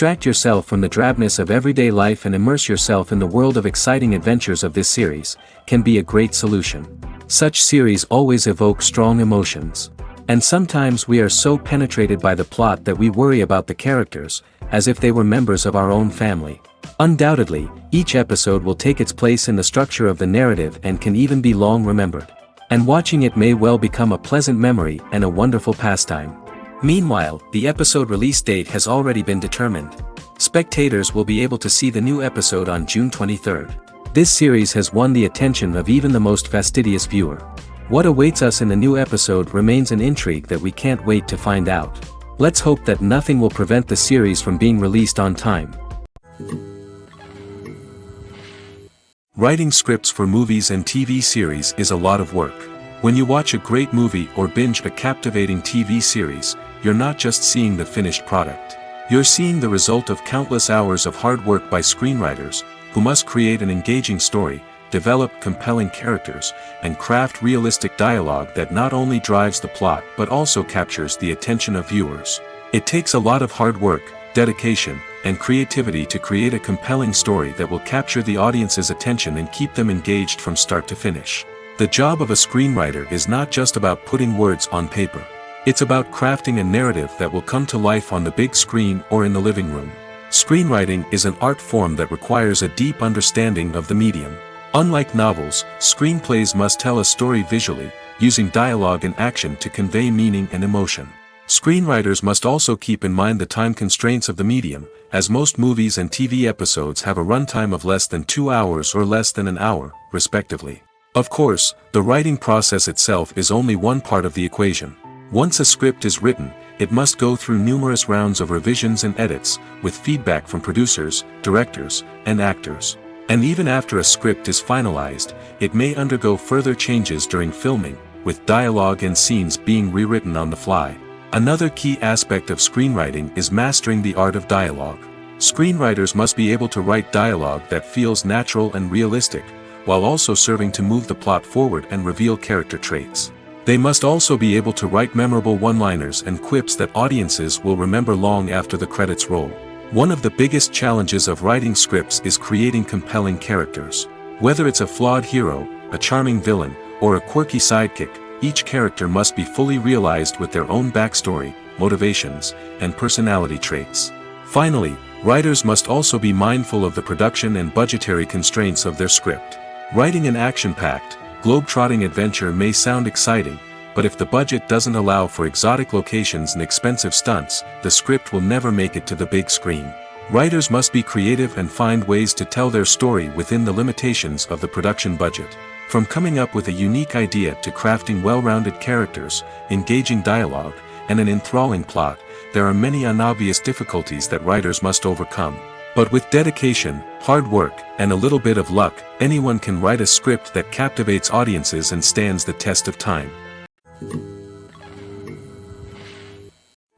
Distract yourself from the drabness of everyday life and immerse yourself in the world of exciting adventures of this series, can be a great solution. Such series always evoke strong emotions. And sometimes we are so penetrated by the plot that we worry about the characters, as if they were members of our own family. Undoubtedly, each episode will take its place in the structure of the narrative and can even be long remembered. And watching it may well become a pleasant memory and a wonderful pastime. Meanwhile, the episode release date has already been determined. Spectators will be able to see the new episode on June 23rd. This series has won the attention of even the most fastidious viewer. What awaits us in the new episode remains an intrigue that we can't wait to find out. Let's hope that nothing will prevent the series from being released on time. Writing scripts for movies and TV series is a lot of work. When you watch a great movie or binge a captivating TV series, you're not just seeing the finished product. You're seeing the result of countless hours of hard work by screenwriters, who must create an engaging story, develop compelling characters, and craft realistic dialogue that not only drives the plot but also captures the attention of viewers. It takes a lot of hard work, dedication, and creativity to create a compelling story that will capture the audience's attention and keep them engaged from start to finish. The job of a screenwriter is not just about putting words on paper. It's about crafting a narrative that will come to life on the big screen or in the living room. Screenwriting is an art form that requires a deep understanding of the medium. Unlike novels, screenplays must tell a story visually, using dialogue and action to convey meaning and emotion. Screenwriters must also keep in mind the time constraints of the medium, as most movies and TV episodes have a runtime of less than 2 hours or less than an hour, respectively. Of course, the writing process itself is only one part of the equation. Once a script is written, it must go through numerous rounds of revisions and edits, with feedback from producers, directors, and actors. And even after a script is finalized, it may undergo further changes during filming, with dialogue and scenes being rewritten on the fly. Another key aspect of screenwriting is mastering the art of dialogue. Screenwriters must be able to write dialogue that feels natural and realistic, while also serving to move the plot forward and reveal character traits. They must also be able to write memorable one-liners and quips that audiences will remember long after the credits roll. One of the biggest challenges of writing scripts is creating compelling characters. Whether it's a flawed hero, a charming villain, or a quirky sidekick, each character must be fully realized with their own backstory, motivations, and personality traits. Finally, writers must also be mindful of the production and budgetary constraints of their script. Writing an action-packed, globe-trotting adventure may sound exciting, but if the budget doesn't allow for exotic locations and expensive stunts, the script will never make it to the big screen. Writers must be creative and find ways to tell their story within the limitations of the production budget. From coming up with a unique idea to crafting well-rounded characters, engaging dialogue, and an enthralling plot, there are many unobvious difficulties that writers must overcome. But with dedication, hard work, and a little bit of luck, anyone can write a script that captivates audiences and stands the test of time.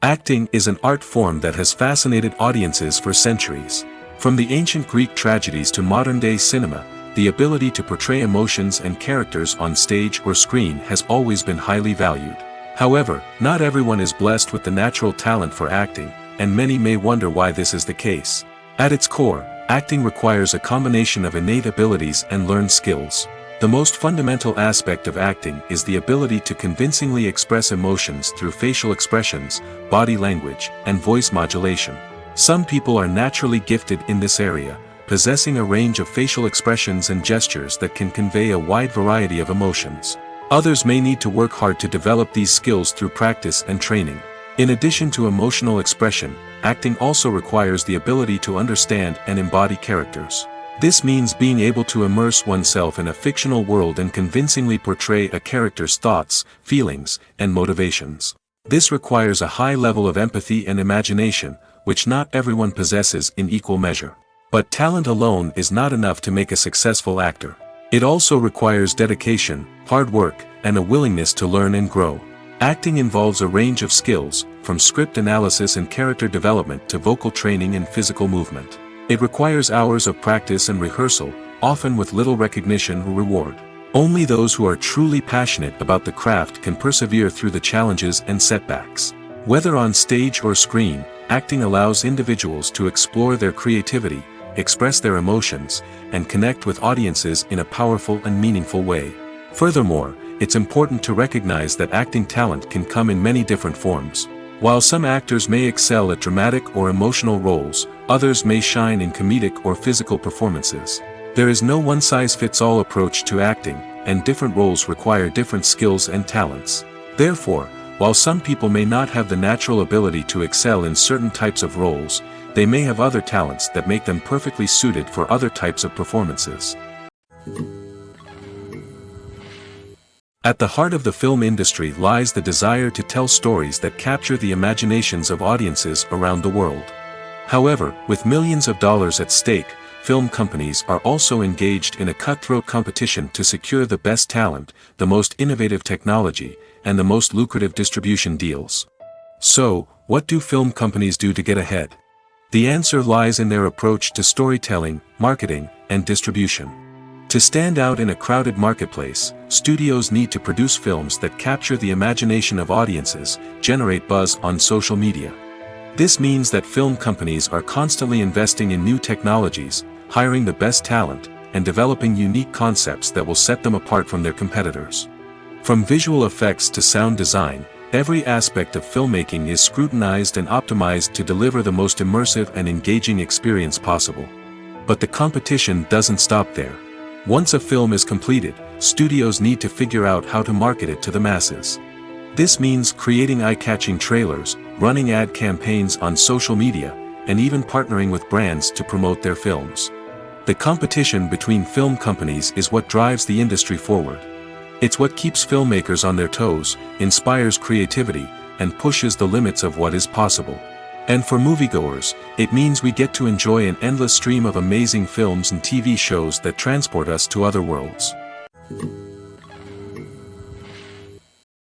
Acting is an art form that has fascinated audiences for centuries. From the ancient Greek tragedies to modern-day cinema, the ability to portray emotions and characters on stage or screen has always been highly valued. However, not everyone is blessed with the natural talent for acting, and many may wonder why this is the case. At its core, acting requires a combination of innate abilities and learned skills. The most fundamental aspect of acting is the ability to convincingly express emotions through facial expressions, body language, and voice modulation. Some people are naturally gifted in this area, possessing a range of facial expressions and gestures that can convey a wide variety of emotions. Others may need to work hard to develop these skills through practice and training. In addition to emotional expression, acting also requires the ability to understand and embody characters. This means being able to immerse oneself in a fictional world and convincingly portray a character's thoughts, feelings, and motivations. This requires a high level of empathy and imagination, which not everyone possesses in equal measure. But talent alone is not enough to make a successful actor. It also requires dedication, hard work, and a willingness to learn and grow. Acting involves a range of skills, from script analysis and character development to vocal training and physical movement. It requires hours of practice and rehearsal, often with little recognition or reward. Only those who are truly passionate about the craft can persevere through the challenges and setbacks. Whether on stage or screen, acting allows individuals to explore their creativity, express their emotions, and connect with audiences in a powerful and meaningful way. Furthermore, it's important to recognize that acting talent can come in many different forms. While some actors may excel at dramatic or emotional roles, others may shine in comedic or physical performances. There is no one-size-fits-all approach to acting, and different roles require different skills and talents. Therefore, while some people may not have the natural ability to excel in certain types of roles, they may have other talents that make them perfectly suited for other types of performances. At the heart of the film industry lies the desire to tell stories that capture the imaginations of audiences around the world. However, with millions of dollars at stake, film companies are also engaged in a cutthroat competition to secure the best talent, the most innovative technology, and the most lucrative distribution deals. So, what do film companies do to get ahead? The answer lies in their approach to storytelling, marketing, and distribution. To stand out in a crowded marketplace, studios need to produce films that capture the imagination of audiences, generate buzz on social media. This means that film companies are constantly investing in new technologies, hiring the best talent, and developing unique concepts that will set them apart from their competitors. From visual effects to sound design, every aspect of filmmaking is scrutinized and optimized to deliver the most immersive and engaging experience possible. But the competition doesn't stop there. Once a film is completed, studios need to figure out how to market it to the masses. This means creating eye-catching trailers, running ad campaigns on social media, and even partnering with brands to promote their films. The competition between film companies is what drives the industry forward. It's what keeps filmmakers on their toes, inspires creativity, and pushes the limits of what is possible. And for moviegoers, it means we get to enjoy an endless stream of amazing films and TV shows that transport us to other worlds.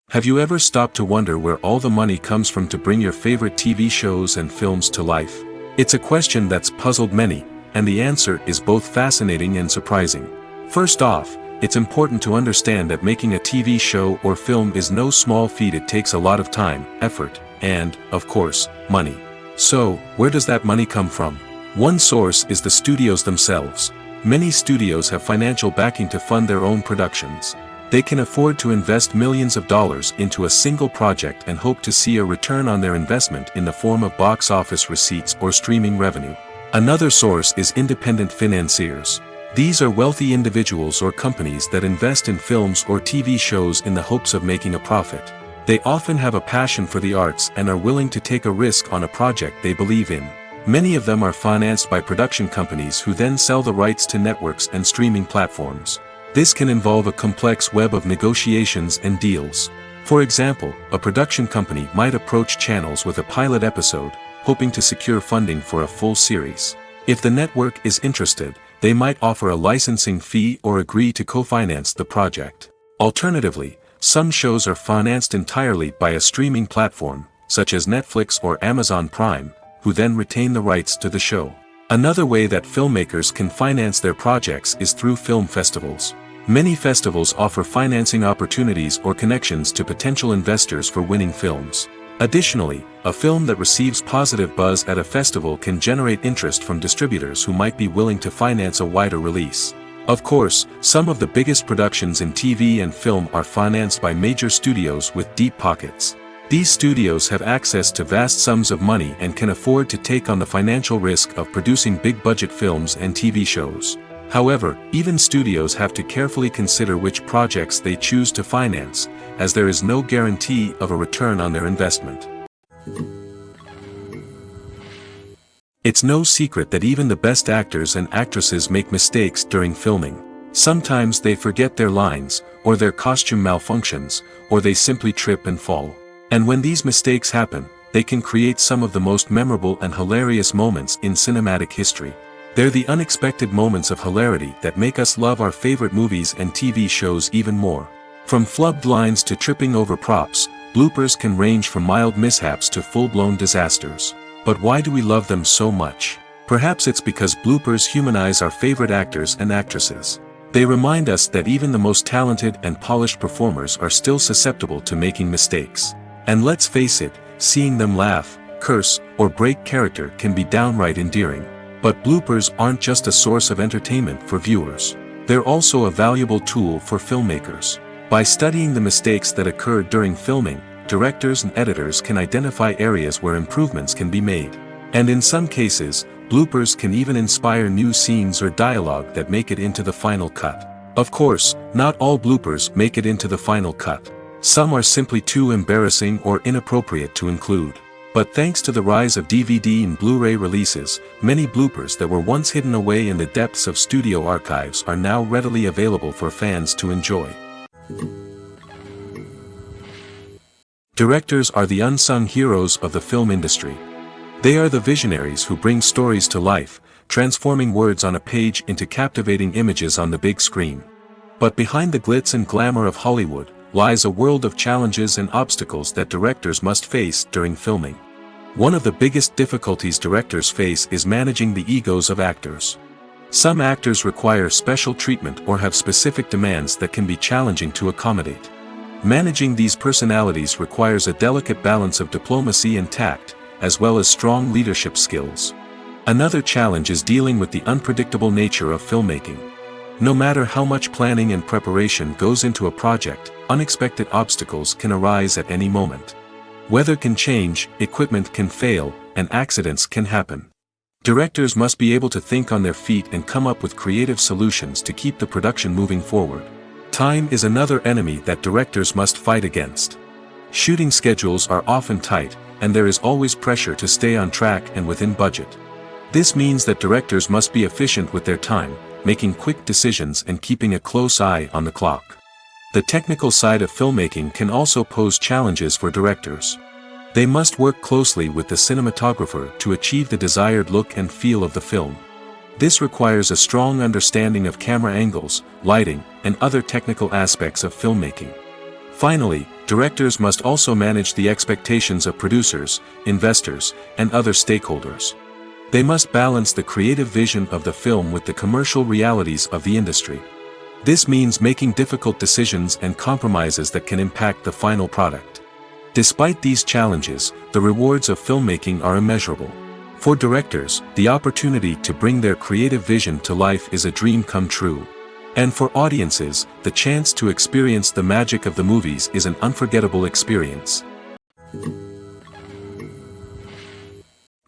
Have you ever stopped to wonder where all the money comes from to bring your favorite TV shows and films to life? It's a question that's puzzled many, and the answer is both fascinating and surprising. First off, it's important to understand that making a TV show or film is no small feat. It takes a lot of time, effort, and, of course, money. So, where does that money come from? One source is the studios themselves. Many studios have financial backing to fund their own productions. They can afford to invest millions of dollars into a single project and hope to see a return on their investment in the form of box office receipts or streaming revenue. Another source is independent financiers. These are wealthy individuals or companies that invest in films or TV shows in the hopes of making a profit. They often have a passion for the arts and are willing to take a risk on a project they believe in. Many of them are financed by production companies who then sell the rights to networks and streaming platforms. This can involve a complex web of negotiations and deals. For example, a production company might approach channels with a pilot episode, hoping to secure funding for a full series. If the network is interested, they might offer a licensing fee or agree to co-finance the project. Alternatively, some shows are financed entirely by a streaming platform, such as Netflix or Amazon Prime, who then retain the rights to the show. Another way that filmmakers can finance their projects is through film festivals. Many festivals offer financing opportunities or connections to potential investors for winning films. Additionally, a film that receives positive buzz at a festival can generate interest from distributors who might be willing to finance a wider release. Of course, some of the biggest productions in TV and film are financed by major studios with deep pockets. These studios have access to vast sums of money and can afford to take on the financial risk of producing big-budget films and TV shows. However, even studios have to carefully consider which projects they choose to finance, as there is no guarantee of a return on their investment. It's no secret that even the best actors and actresses make mistakes during filming. Sometimes they forget their lines, or their costume malfunctions, or they simply trip and fall. And when these mistakes happen, they can create some of the most memorable and hilarious moments in cinematic history. They're the unexpected moments of hilarity that make us love our favorite movies and TV shows even more. From flubbed lines to tripping over props, bloopers can range from mild mishaps to full-blown disasters. But why do we love them so much? Perhaps it's because bloopers humanize our favorite actors and actresses. They remind us that even the most talented and polished performers are still susceptible to making mistakes. And let's face it, Seeing them laugh, curse, or break character can be downright endearing. But bloopers aren't just a source of entertainment for viewers. They're also a valuable tool for filmmakers. By studying the mistakes that occurred during filming, directors and editors can identify areas where improvements can be made. And in some cases, bloopers can even inspire new scenes or dialogue that make it into the final cut. Of course, not all bloopers make it into the final cut. Some are simply too embarrassing or inappropriate to include. But thanks to the rise of DVD and Blu-ray releases, many bloopers that were once hidden away in the depths of studio archives are now readily available for fans to enjoy. Directors are the unsung heroes of the film industry. They are the visionaries who bring stories to life, transforming words on a page into captivating images on the big screen. But behind the glitz and glamour of Hollywood lies a world of challenges and obstacles that directors must face during filming. One of the biggest difficulties directors face is managing the egos of actors. Some actors require special treatment or have specific demands that can be challenging to accommodate. Managing these personalities requires a delicate balance of diplomacy and tact, as well as strong leadership skills. Another challenge is dealing with the unpredictable nature of filmmaking. No matter how much planning and preparation goes into a project, unexpected obstacles can arise at any moment. Weather can change, equipment can fail, and accidents can happen. Directors must be able to think on their feet and come up with creative solutions to keep the production moving forward. Time is another enemy that directors must fight against. Shooting schedules are often tight, and there is always pressure to stay on track and within budget. This means that directors must be efficient with their time, making quick decisions and keeping a close eye on the clock. The technical side of filmmaking can also pose challenges for directors. They must work closely with the cinematographer to achieve the desired look and feel of the film. This requires a strong understanding of camera angles, lighting, and other technical aspects of filmmaking. Finally, directors must also manage the expectations of producers, investors, and other stakeholders. They must balance the creative vision of the film with the commercial realities of the industry. This means making difficult decisions and compromises that can impact the final product. Despite these challenges, the rewards of filmmaking are immeasurable. For directors, the opportunity to bring their creative vision to life is a dream come true. And for audiences, the chance to experience the magic of the movies is an unforgettable experience.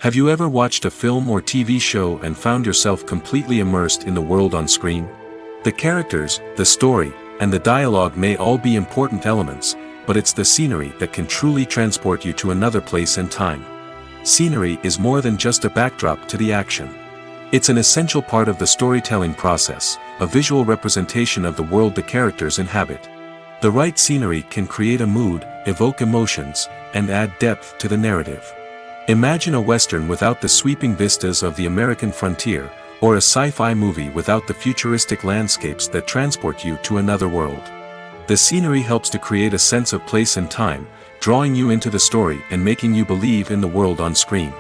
Have you ever watched a film or TV show and found yourself completely immersed in the world on screen? The characters, the story, and the dialogue may all be important elements, but it's the scenery that can truly transport you to another place and time. Scenery is more than just a backdrop to the action. It's an essential part of the storytelling process, a visual representation of the world the characters inhabit. The right scenery can create a mood, evoke emotions, and add depth to the narrative. Imagine a Western without the sweeping vistas of the American frontier, or a sci-fi movie without the futuristic landscapes that transport you to another world. The scenery helps to create a sense of place and time, drawing you into the story and making you believe in the world on screen.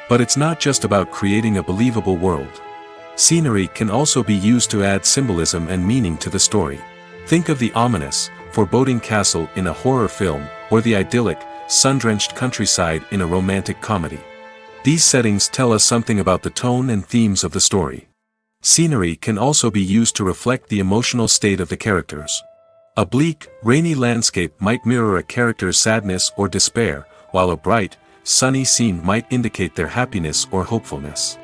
But it's not just about creating a believable world. Scenery can also be used to add symbolism and meaning to the story. Think of the ominous, foreboding castle in a horror film, or the idyllic, sun-drenched countryside in a romantic comedy. These settings tell us something about the tone and themes of the story. Scenery can also be used to reflect the emotional state of the characters. A bleak, rainy landscape might mirror a character's sadness or despair, while a bright, sunny scene might indicate their happiness or hopefulness.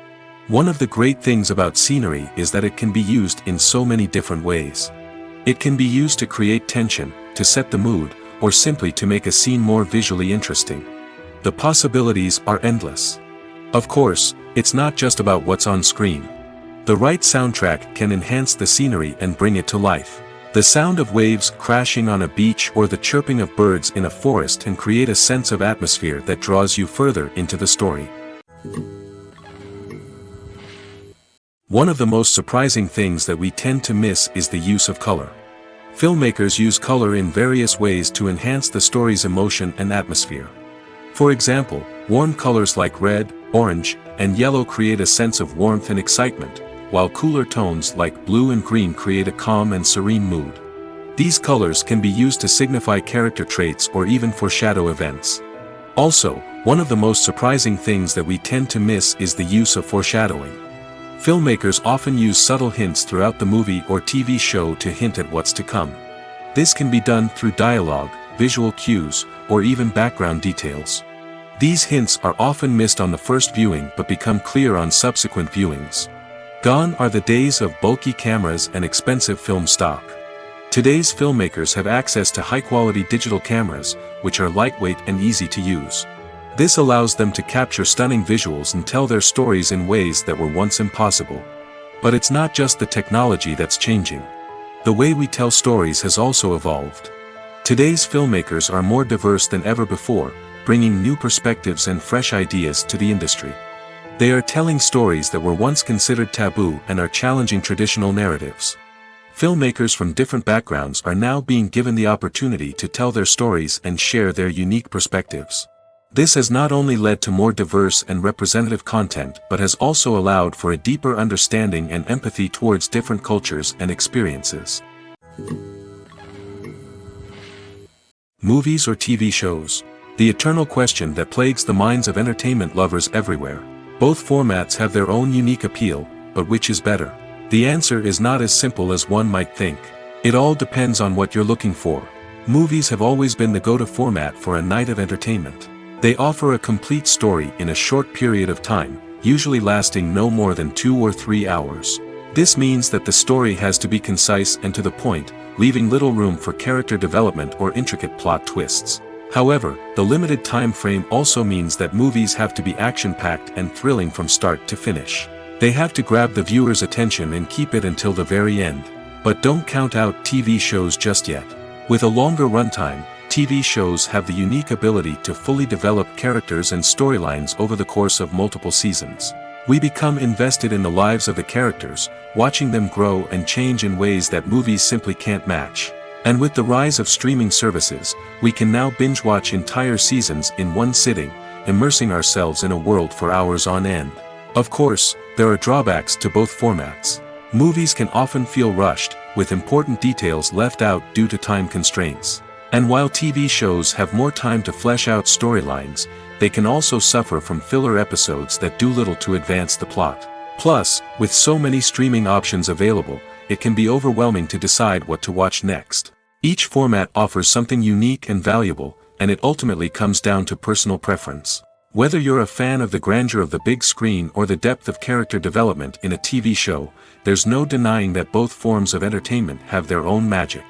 One of the great things about scenery is that it can be used in so many different ways. It can be used to create tension, to set the mood, or simply to make a scene more visually interesting. The possibilities are endless. Of course, it's not just about what's on screen. The right soundtrack can enhance the scenery and bring it to life. The sound of waves crashing on a beach or the chirping of birds in a forest can create a sense of atmosphere that draws you further into the story. One of the most surprising things that we tend to miss is the use of color. Filmmakers use color in various ways to enhance the story's emotion and atmosphere. For example, warm colors like red, orange, and yellow create a sense of warmth and excitement, while cooler tones like blue and green create a calm and serene mood. These colors can be used to signify character traits or even foreshadow events. Also, one of the most surprising things that we tend to miss is the use of foreshadowing. Filmmakers often use subtle hints throughout the movie or TV show to hint at what's to come. This can be done through dialogue, visual cues, or even background details. These hints are often missed on the first viewing but become clear on subsequent viewings. Gone are the days of bulky cameras and expensive film stock. Today's filmmakers have access to high-quality digital cameras, which are lightweight and easy to use. This allows them to capture stunning visuals and tell their stories in ways that were once impossible. But it's not just the technology that's changing. The way we tell stories has also evolved. Today's filmmakers are more diverse than ever before, bringing new perspectives and fresh ideas to the industry. They are telling stories that were once considered taboo and are challenging traditional narratives. Filmmakers from different backgrounds are now being given the opportunity to tell their stories and share their unique perspectives. This has not only led to more diverse and representative content but has also allowed for a deeper understanding and empathy towards different cultures and experiences. Movies or TV shows? The eternal question that plagues the minds of entertainment lovers everywhere. Both formats have their own unique appeal, but which is better? The answer is not as simple as one might think. It all depends on what you're looking for. Movies have always been the go-to format for a night of entertainment. They offer a complete story in a short period of time, usually lasting no more than 2 or 3 hours. This means that the story has to be concise and to the point, leaving little room for character development or intricate plot twists. However, the limited time frame also means that movies have to be action-packed and thrilling from start to finish. They have to grab the viewer's attention and keep it until the very end. But don't count out TV shows just yet. With a longer runtime, TV shows have the unique ability to fully develop characters and storylines over the course of multiple seasons. We become invested in the lives of the characters, watching them grow and change in ways that movies simply can't match. And with the rise of streaming services, we can now binge-watch entire seasons in one sitting, immersing ourselves in a world for hours on end. Of course, there are drawbacks to both formats. Movies can often feel rushed, with important details left out due to time constraints. And while TV shows have more time to flesh out storylines, they can also suffer from filler episodes that do little to advance the plot. Plus, with so many streaming options available, it can be overwhelming to decide what to watch next. Each format offers something unique and valuable, and it ultimately comes down to personal preference. Whether you're a fan of the grandeur of the big screen or the depth of character development in a TV show, there's no denying that both forms of entertainment have their own magic.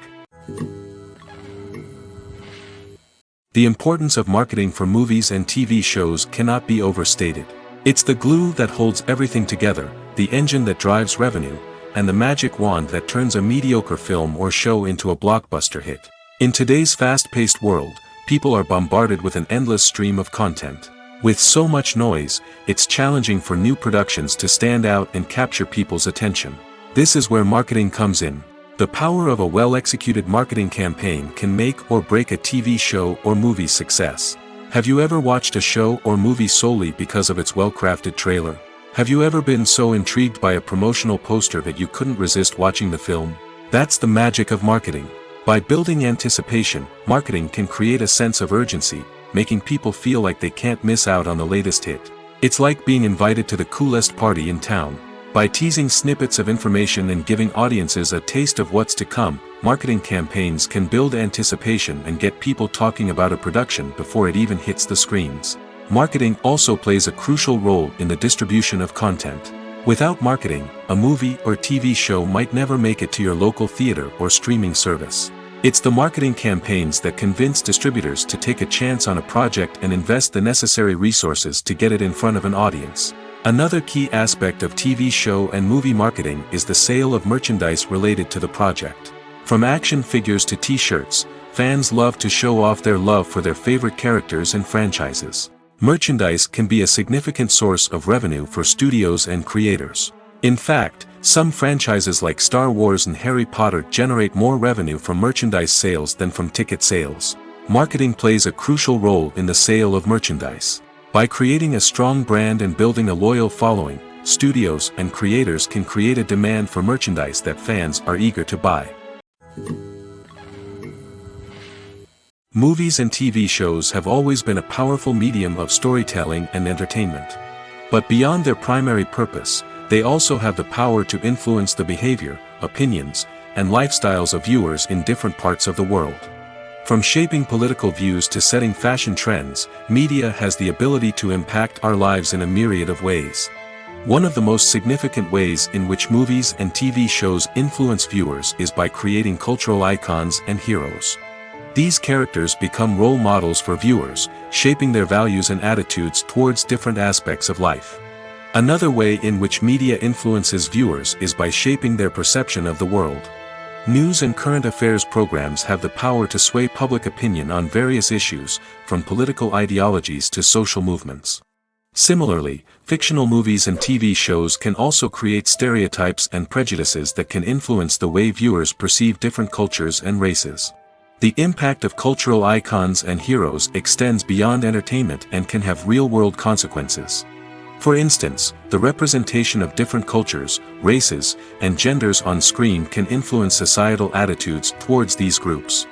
The importance of marketing for movies and TV shows cannot be overstated. It's the glue that holds everything together, the engine that drives revenue, and the magic wand that turns a mediocre film or show into a blockbuster hit. In today's fast-paced world, people are bombarded with an endless stream of content. With so much noise, it's challenging for new productions to stand out and capture people's attention. This is where marketing comes in. The power of a well-executed marketing campaign can make or break a TV show or movie's success. Have you ever watched a show or movie solely because of its well-crafted trailer? Have you ever been so intrigued by a promotional poster that you couldn't resist watching the film? That's the magic of marketing. By building anticipation, marketing can create a sense of urgency, making people feel like they can't miss out on the latest hit. It's like being invited to the coolest party in town. By teasing snippets of information and giving audiences a taste of what's to come, marketing campaigns can build anticipation and get people talking about a production before it even hits the screens. Marketing also plays a crucial role in the distribution of content. Without marketing, a movie or TV show might never make it to your local theater or streaming service. It's the marketing campaigns that convince distributors to take a chance on a project and invest the necessary resources to get it in front of an audience. Another key aspect of TV show and movie marketing is the sale of merchandise related to the project. From action figures to t-shirts, fans love to show off their love for their favorite characters and franchises. Merchandise can be a significant source of revenue for studios and creators. In fact, some franchises like Star Wars and Harry Potter generate more revenue from merchandise sales than from ticket sales. Marketing plays a crucial role in the sale of merchandise. By creating a strong brand and building a loyal following, studios and creators can create a demand for merchandise that fans are eager to buy. Movies and TV shows have always been a powerful medium of storytelling and entertainment. But beyond their primary purpose, they also have the power to influence the behavior, opinions, and lifestyles of viewers in different parts of the world. From shaping political views to setting fashion trends, media has the ability to impact our lives in a myriad of ways. One of the most significant ways in which movies and TV shows influence viewers is by creating cultural icons and heroes. These characters become role models for viewers, shaping their values and attitudes towards different aspects of life. Another way in which media influences viewers is by shaping their perception of the world. News and current affairs programs have the power to sway public opinion on various issues, from political ideologies to social movements. Similarly, fictional movies and TV shows can also create stereotypes and prejudices that can influence the way viewers perceive different cultures and races. The impact of cultural icons and heroes extends beyond entertainment and can have real-world consequences. For instance, the representation of different cultures, races, and genders on screen can influence societal attitudes towards these groups.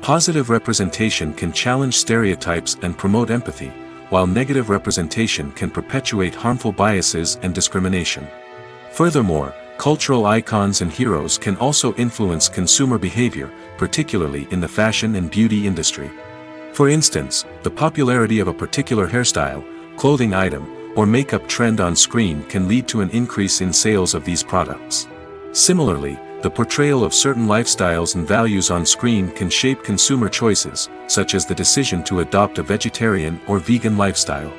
Positive representation can challenge stereotypes and promote empathy, while negative representation can perpetuate harmful biases and discrimination. Furthermore, cultural icons and heroes can also influence consumer behavior, particularly in the fashion and beauty industry. For instance, the popularity of a particular hairstyle, clothing item, or makeup trend on screen can lead to an increase in sales of these products. Similarly, the portrayal of certain lifestyles and values on screen can shape consumer choices, such as the decision to adopt a vegetarian or vegan lifestyle.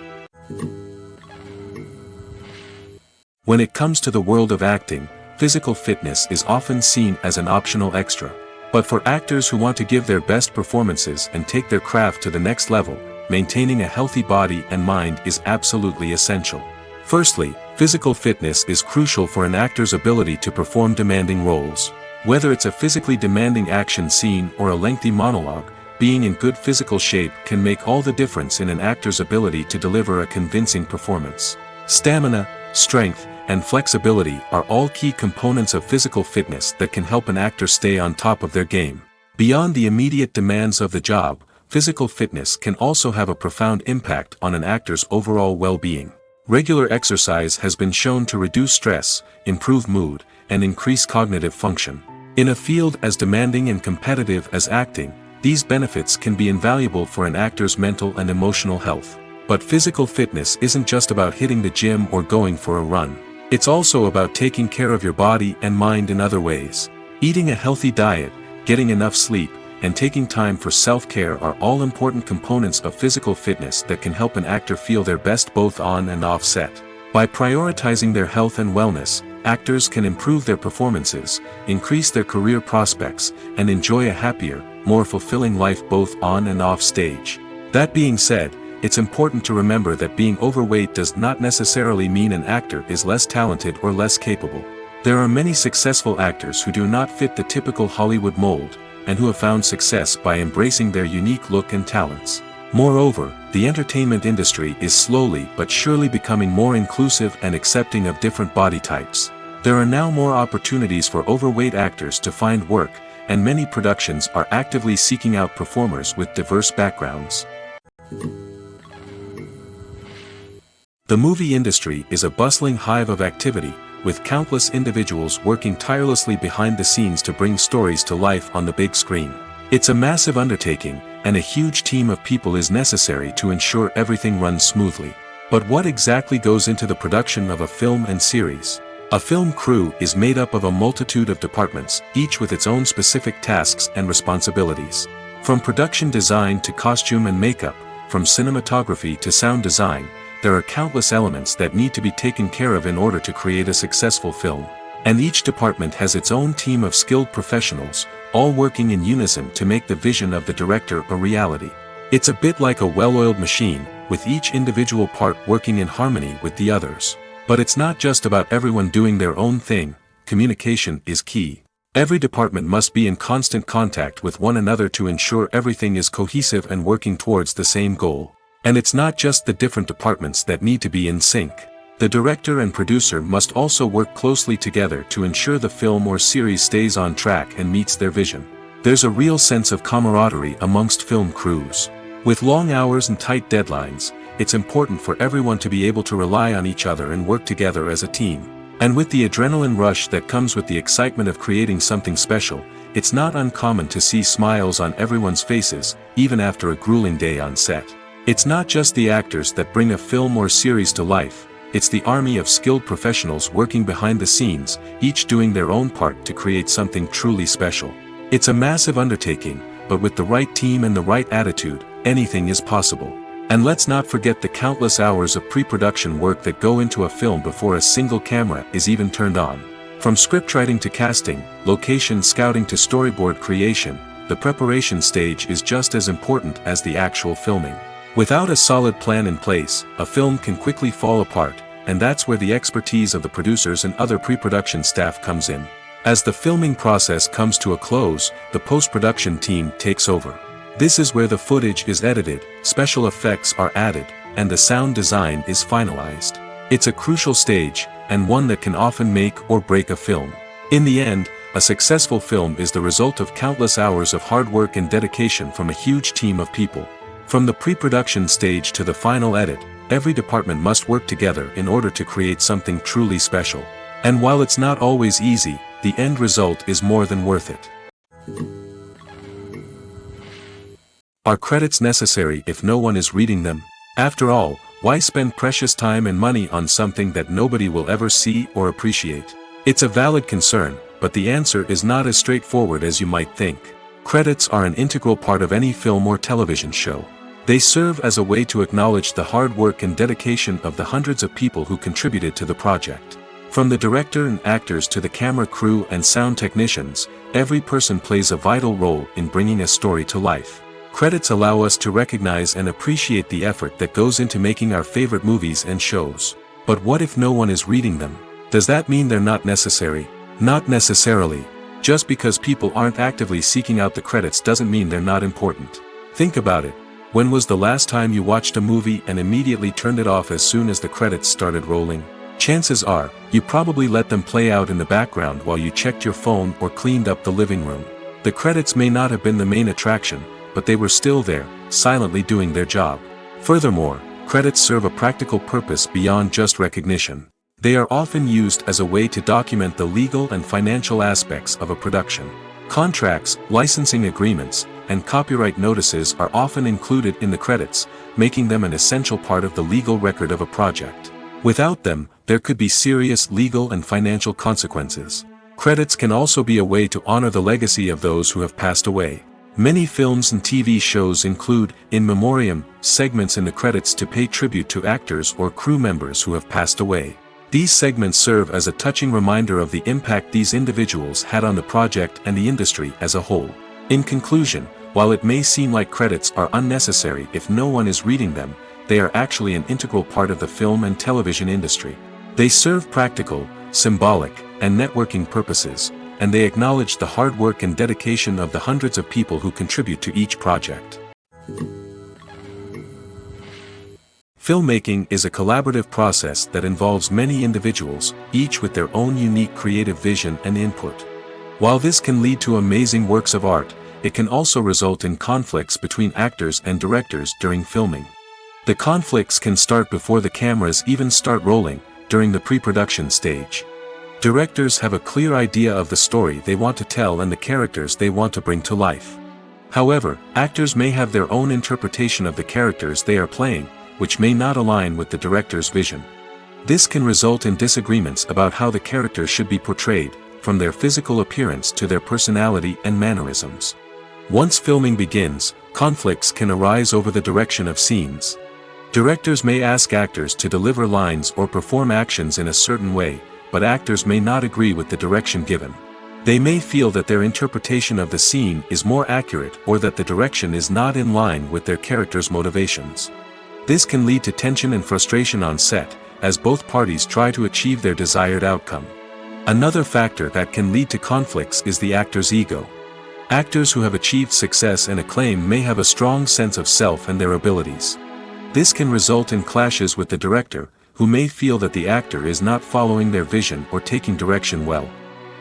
When it comes to the world of acting, physical fitness is often seen as an optional extra. But for actors who want to give their best performances and take their craft to the next level, maintaining a healthy body and mind is absolutely essential. Firstly, physical fitness is crucial for an actor's ability to perform demanding roles. Whether it's a physically demanding action scene or a lengthy monologue, being in good physical shape can make all the difference in an actor's ability to deliver a convincing performance. Stamina, strength, and flexibility are all key components of physical fitness that can help an actor stay on top of their game. Beyond the immediate demands of the job, physical fitness can also have a profound impact on an actor's overall well-being. Regular exercise has been shown to reduce stress, improve mood, and increase cognitive function. In a field as demanding and competitive as acting, these benefits can be invaluable for an actor's mental and emotional health. But physical fitness isn't just about hitting the gym or going for a run. It's also about taking care of your body and mind in other ways. Eating a healthy diet, getting enough sleep, and taking time for self-care are all important components of physical fitness that can help an actor feel their best both on and off set. By prioritizing their health and wellness, actors can improve their performances, increase their career prospects, and enjoy a happier, more fulfilling life both on and off stage. That being said, it's important to remember that being overweight does not necessarily mean an actor is less talented or less capable. There are many successful actors who do not fit the typical Hollywood mold, and who have found success by embracing their unique look and talents. Moreover, the entertainment industry is slowly but surely becoming more inclusive and accepting of different body types. There are now more opportunities for overweight actors to find work, and many productions are actively seeking out performers with diverse backgrounds. The movie industry is a bustling hive of activity, with countless individuals working tirelessly behind the scenes to bring stories to life on the big screen. It's a massive undertaking, and a huge team of people is necessary to ensure everything runs smoothly. But what exactly goes into the production of a film and series? A film crew is made up of a multitude of departments, each with its own specific tasks and responsibilities. From production design to costume and makeup, from cinematography to sound design, there are countless elements that need to be taken care of in order to create a successful film. And each department has its own team of skilled professionals, all working in unison to make the vision of the director a reality. It's a bit like a well-oiled machine, with each individual part working in harmony with the others. But it's not just about everyone doing their own thing. Communication is key. Every department must be in constant contact with one another to ensure everything is cohesive and working towards the same goal. And it's not just the different departments that need to be in sync. The director and producer must also work closely together to ensure the film or series stays on track and meets their vision. There's a real sense of camaraderie amongst film crews. With long hours and tight deadlines, it's important for everyone to be able to rely on each other and work together as a team. And with the adrenaline rush that comes with the excitement of creating something special, it's not uncommon to see smiles on everyone's faces, even after a grueling day on set. It's not just the actors that bring a film or series to life, it's the army of skilled professionals working behind the scenes, each doing their own part to create something truly special. It's a massive undertaking, but with the right team and the right attitude, anything is possible. And let's not forget the countless hours of pre-production work that go into a film before a single camera is even turned on. From scriptwriting to casting, location scouting to storyboard creation, the preparation stage is just as important as the actual filming. Without a solid plan in place, a film can quickly fall apart, and that's where the expertise of the producers and other pre-production staff comes in. As the filming process comes to a close, the post-production team takes over. This is where the footage is edited, special effects are added, and the sound design is finalized. It's a crucial stage, and one that can often make or break a film. In the end, a successful film is the result of countless hours of hard work and dedication from a huge team of people. From the pre-production stage to the final edit, every department must work together in order to create something truly special. And while it's not always easy, the end result is more than worth it. Are credits necessary if no one is reading them? After all, why spend precious time and money on something that nobody will ever see or appreciate? It's a valid concern, but the answer is not as straightforward as you might think. Credits are an integral part of any film or television show. They serve as a way to acknowledge the hard work and dedication of the hundreds of people who contributed to the project. From the director and actors to the camera crew and sound technicians, every person plays a vital role in bringing a story to life. Credits allow us to recognize and appreciate the effort that goes into making our favorite movies and shows. But what if no one is reading them? Does that mean they're not necessary? Not necessarily. Just because people aren't actively seeking out the credits doesn't mean they're not important. Think about it. When was the last time you watched a movie and immediately turned it off as soon as the credits started rolling? Chances are, you probably let them play out in the background while you checked your phone or cleaned up the living room. The credits may not have been the main attraction, but they were still there, silently doing their job. Furthermore, credits serve a practical purpose beyond just recognition. They are often used as a way to document the legal and financial aspects of a production. Contracts, licensing agreements, and copyright notices are often included in the credits, making them an essential part of the legal record of a project. Without them, there could be serious legal and financial consequences. Credits can also be a way to honor the legacy of those who have passed away. Many films and TV shows include, in memoriam, segments in the credits to pay tribute to actors or crew members who have passed away. These segments serve as a touching reminder of the impact these individuals had on the project and the industry as a whole. In conclusion, while it may seem like credits are unnecessary if no one is reading them, they are actually an integral part of the film and television industry. They serve practical, symbolic, and networking purposes, and they acknowledge the hard work and dedication of the hundreds of people who contribute to each project. Filmmaking is a collaborative process that involves many individuals, each with their own unique creative vision and input. While this can lead to amazing works of art, it can also result in conflicts between actors and directors during filming. The conflicts can start before the cameras even start rolling, during the pre-production stage. Directors have a clear idea of the story they want to tell and the characters they want to bring to life. However, actors may have their own interpretation of the characters they are playing, which may not align with the director's vision. This can result in disagreements about how the characters should be portrayed, from their physical appearance to their personality and mannerisms. Once filming begins, conflicts can arise over the direction of scenes. Directors may ask actors to deliver lines or perform actions in a certain way, but actors may not agree with the direction given. They may feel that their interpretation of the scene is more accurate or that the direction is not in line with their character's motivations. This can lead to tension and frustration on set, as both parties try to achieve their desired outcome. Another factor that can lead to conflicts is the actor's ego. Actors who have achieved success and acclaim may have a strong sense of self and their abilities. This can result in clashes with the director, who may feel that the actor is not following their vision or taking direction well.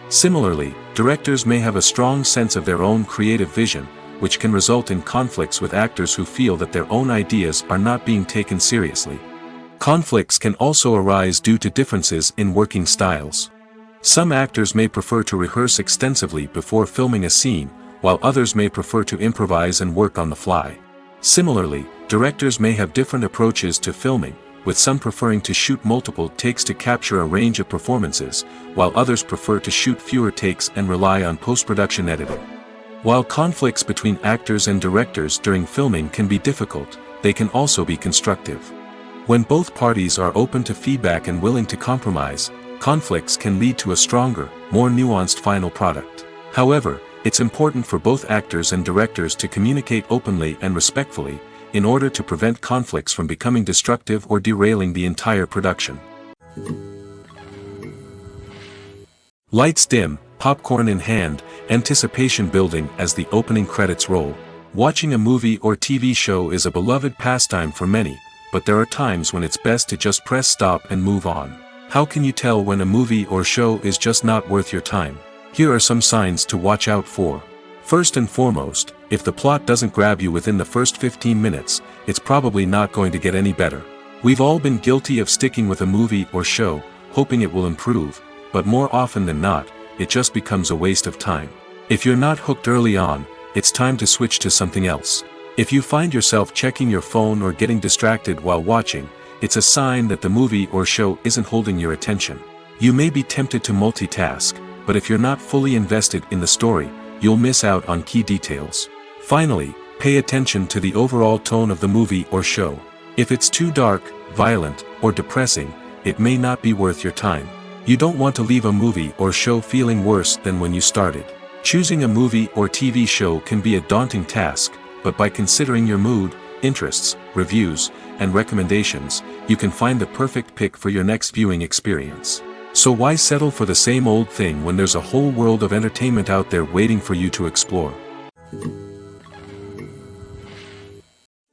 Similarly, directors may have a strong sense of their own creative vision, which can result in conflicts with actors who feel that their own ideas are not being taken seriously. Conflicts can also arise due to differences in working styles. Some actors may prefer to rehearse extensively before filming a scene, while others may prefer to improvise and work on the fly. Similarly, directors may have different approaches to filming, with some preferring to shoot multiple takes to capture a range of performances, while others prefer to shoot fewer takes and rely on post-production editing. While conflicts between actors and directors during filming can be difficult, they can also be constructive. When both parties are open to feedback and willing to compromise, conflicts can lead to a stronger, more nuanced final product. However, it's important for both actors and directors to communicate openly and respectfully, in order to prevent conflicts from becoming destructive or derailing the entire production. Lights dim, popcorn in hand, anticipation building as the opening credits roll. Watching a movie or TV show is a beloved pastime for many, but there are times when it's best to just press stop and move on. How can you tell when a movie or show is just not worth your time? Here are some signs to watch out for. First and foremost, if the plot doesn't grab you within the first 15 minutes, it's probably not going to get any better. We've all been guilty of sticking with a movie or show, hoping it will improve, but more often than not, it just becomes a waste of time. If you're not hooked early on, it's time to switch to something else. If you find yourself checking your phone or getting distracted while watching, it's a sign that the movie or show isn't holding your attention. You may be tempted to multitask, but if you're not fully invested in the story, you'll miss out on key details. Finally, pay attention to the overall tone of the movie or show. If it's too dark, violent, or depressing, it may not be worth your time. You don't want to leave a movie or show feeling worse than when you started. Choosing a movie or TV show can be a daunting task, but by considering your mood, interests, reviews, and recommendations, you can find the perfect pick for your next viewing experience. So why settle for the same old thing when there's a whole world of entertainment out there waiting for you to explore?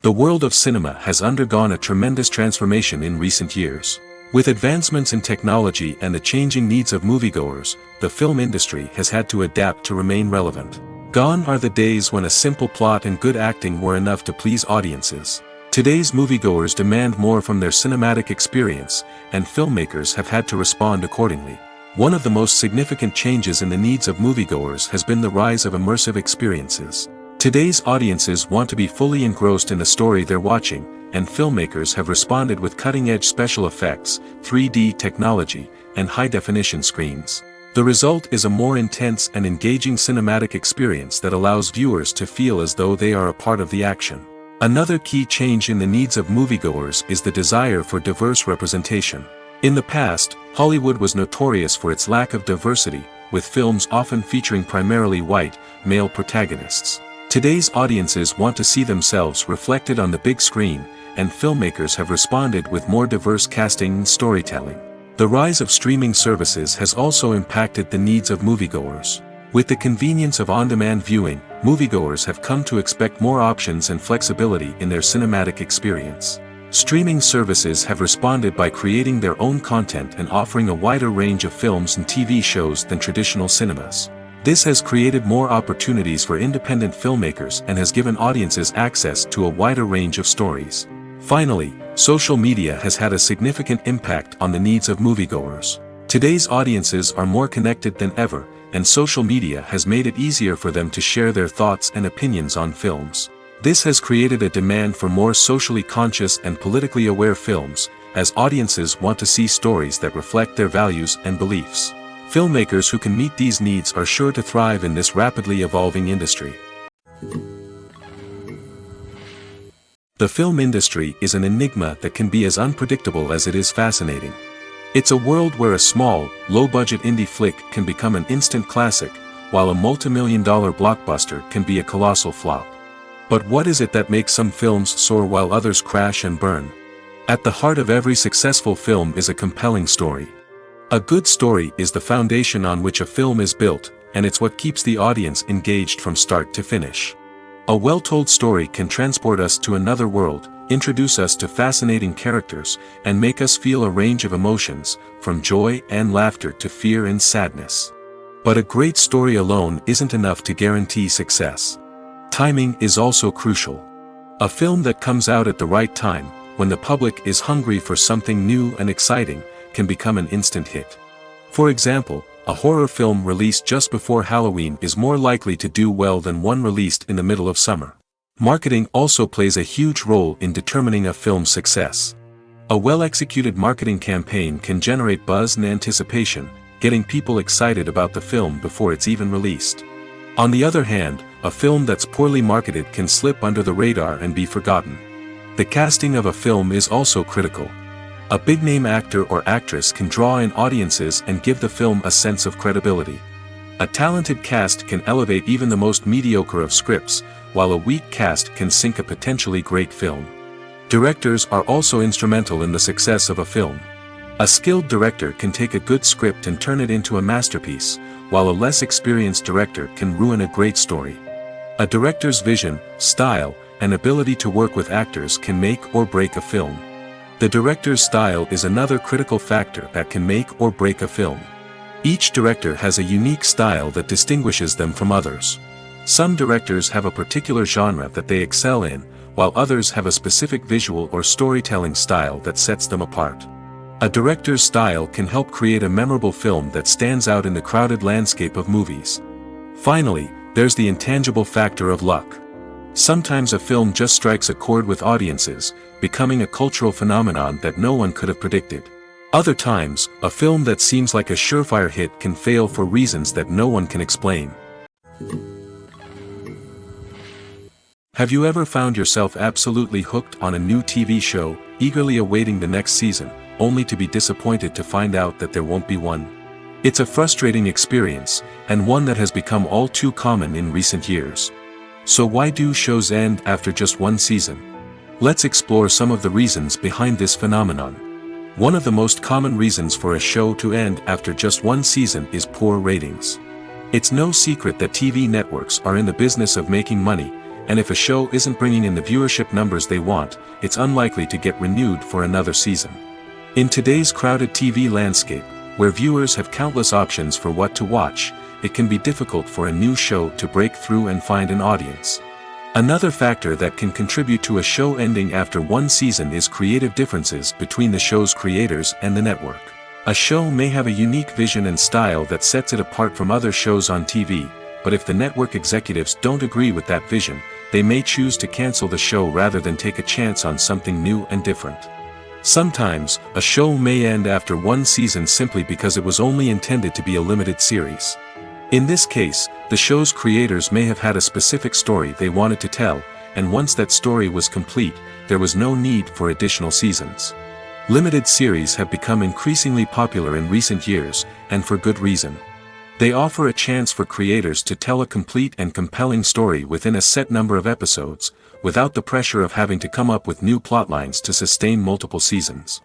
The world of cinema has undergone a tremendous transformation in recent years. With advancements in technology and the changing needs of moviegoers, the film industry has had to adapt to remain relevant. Gone are the days when a simple plot and good acting were enough to please audiences. Today's moviegoers demand more from their cinematic experience, and filmmakers have had to respond accordingly. One of the most significant changes in the needs of moviegoers has been the rise of immersive experiences. Today's audiences want to be fully engrossed in the story they're watching, and filmmakers have responded with cutting-edge special effects, 3D technology, and high-definition screens. The result is a more intense and engaging cinematic experience that allows viewers to feel as though they are a part of the action. Another key change in the needs of moviegoers is the desire for diverse representation. In the past, Hollywood was notorious for its lack of diversity, with films often featuring primarily white, male protagonists. Today's audiences want to see themselves reflected on the big screen, and filmmakers have responded with more diverse casting and storytelling. The rise of streaming services has also impacted the needs of moviegoers. With the convenience of on-demand viewing, moviegoers have come to expect more options and flexibility in their cinematic experience. Streaming services have responded by creating their own content and offering a wider range of films and TV shows than traditional cinemas. This has created more opportunities for independent filmmakers and has given audiences access to a wider range of stories. Finally, social media has had a significant impact on the needs of moviegoers. Today's audiences are more connected than ever, and social media has made it easier for them to share their thoughts and opinions on films. This has created a demand for more socially conscious and politically aware films, as audiences want to see stories that reflect their values and beliefs. Filmmakers who can meet these needs are sure to thrive in this rapidly evolving industry. The film industry is an enigma that can be as unpredictable as it is fascinating. It's a world where a small, low-budget indie flick can become an instant classic, while a multi-million-dollar blockbuster can be a colossal flop. But what is it that makes some films soar while others crash and burn? At the heart of every successful film is a compelling story. A good story is the foundation on which a film is built, and it's what keeps the audience engaged from start to finish. A well-told story can transport us to another world, introduce us to fascinating characters, and make us feel a range of emotions, from joy and laughter to fear and sadness. But a great story alone isn't enough to guarantee success. Timing is also crucial. A film that comes out at the right time, when the public is hungry for something new and exciting, can become an instant hit. For example, a horror film released just before Halloween is more likely to do well than one released in the middle of summer. Marketing also plays a huge role in determining a film's success. A well-executed marketing campaign can generate buzz and anticipation, getting people excited about the film before it's even released. On the other hand, a film that's poorly marketed can slip under the radar and be forgotten. The casting of a film is also critical. A big-name actor or actress can draw in audiences and give the film a sense of credibility. A talented cast can elevate even the most mediocre of scripts, while a weak cast can sink a potentially great film. Directors are also instrumental in the success of a film. A skilled director can take a good script and turn it into a masterpiece, while a less experienced director can ruin a great story. A director's vision, style, and ability to work with actors can make or break a film. The director's style is another critical factor that can make or break a film. Each director has a unique style that distinguishes them from others. Some directors have a particular genre that they excel in, while others have a specific visual or storytelling style that sets them apart. A director's style can help create a memorable film that stands out in the crowded landscape of movies. Finally, there's the intangible factor of luck. Sometimes a film just strikes a chord with audiences, becoming a cultural phenomenon that no one could have predicted. Other times, a film that seems like a surefire hit can fail for reasons that no one can explain. Have you ever found yourself absolutely hooked on a new TV show, eagerly awaiting the next season, only to be disappointed to find out that there won't be one? It's a frustrating experience, and one that has become all too common in recent years. So why do shows end after just one season? Let's explore some of the reasons behind this phenomenon. One of the most common reasons for a show to end after just one season is poor ratings. It's no secret that TV networks are in the business of making money, and if a show isn't bringing in the viewership numbers they want, it's unlikely to get renewed for another season. In today's crowded TV landscape, where viewers have countless options for what to watch, it can be difficult for a new show to break through and find an audience. Another factor that can contribute to a show ending after one season is creative differences between the show's creators and the network. A show may have a unique vision and style that sets it apart from other shows on TV, but if the network executives don't agree with that vision, they may choose to cancel the show rather than take a chance on something new and different. Sometimes, a show may end after one season simply because it was only intended to be a limited series. In this case, the show's creators may have had a specific story they wanted to tell, and once that story was complete, there was no need for additional seasons. Limited series have become increasingly popular in recent years, and for good reason. They offer a chance for creators to tell a complete and compelling story within a set number of episodes, without the pressure of having to come up with new plotlines to sustain multiple seasons.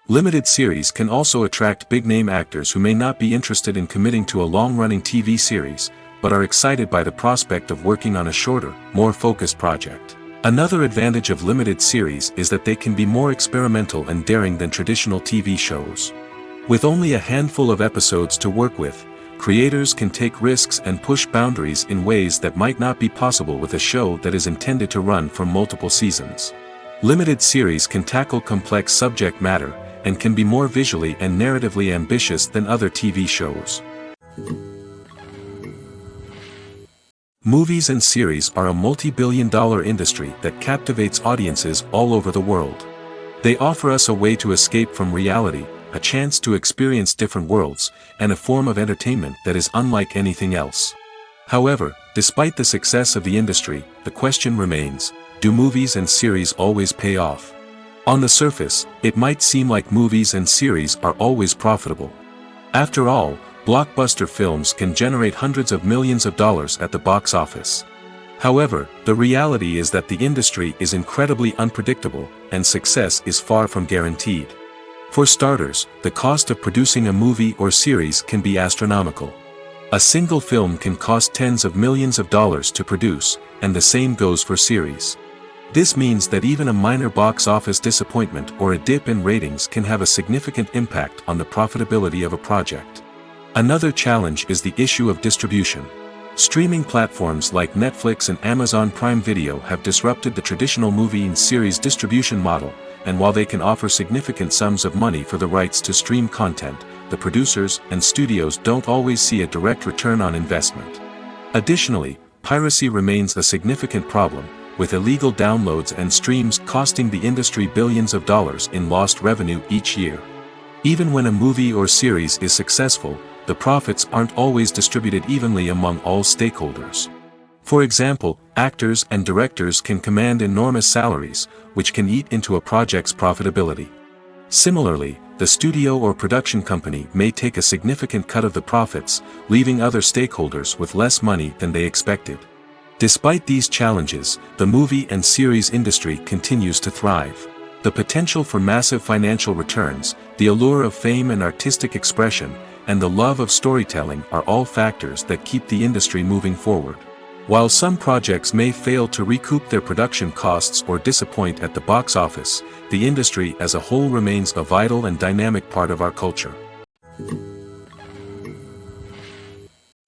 Limited series can also attract big-name actors who may not be interested in committing to a long-running TV series, but are excited by the prospect of working on a shorter, more focused project. Another advantage of limited series is that they can be more experimental and daring than traditional TV shows. With only a handful of episodes to work with, creators can take risks and push boundaries in ways that might not be possible with a show that is intended to run for multiple seasons. Limited series can tackle complex subject matter, and can be more visually and narratively ambitious than other TV shows. Movies and series are a multi-billion-dollar industry that captivates audiences all over the world. They offer us a way to escape from reality, a chance to experience different worlds, and a form of entertainment that is unlike anything else. However, despite the success of the industry, the question remains, do movies and series always pay off? On the surface, it might seem like movies and series are always profitable. After all, blockbuster films can generate hundreds of millions of dollars at the box office. However, the reality is that the industry is incredibly unpredictable, and success is far from guaranteed. For starters, the cost of producing a movie or series can be astronomical. A single film can cost tens of millions of dollars to produce, and the same goes for series. This means that even a minor box office disappointment or a dip in ratings can have a significant impact on the profitability of a project. Another challenge is the issue of distribution. Streaming platforms like Netflix and Amazon Prime Video have disrupted the traditional movie and series distribution model, and while they can offer significant sums of money for the rights to stream content, the producers and studios don't always see a direct return on investment. Additionally, piracy remains a significant problem, with illegal downloads and streams costing the industry billions of dollars in lost revenue each year. Even when a movie or series is successful, the profits aren't always distributed evenly among all stakeholders. For example, actors and directors can command enormous salaries, which can eat into a project's profitability. Similarly, the studio or production company may take a significant cut of the profits, leaving other stakeholders with less money than they expected. Despite these challenges, the movie and series industry continues to thrive. The potential for massive financial returns, the allure of fame and artistic expression, and the love of storytelling are all factors that keep the industry moving forward. While some projects may fail to recoup their production costs or disappoint at the box office, the industry as a whole remains a vital and dynamic part of our culture.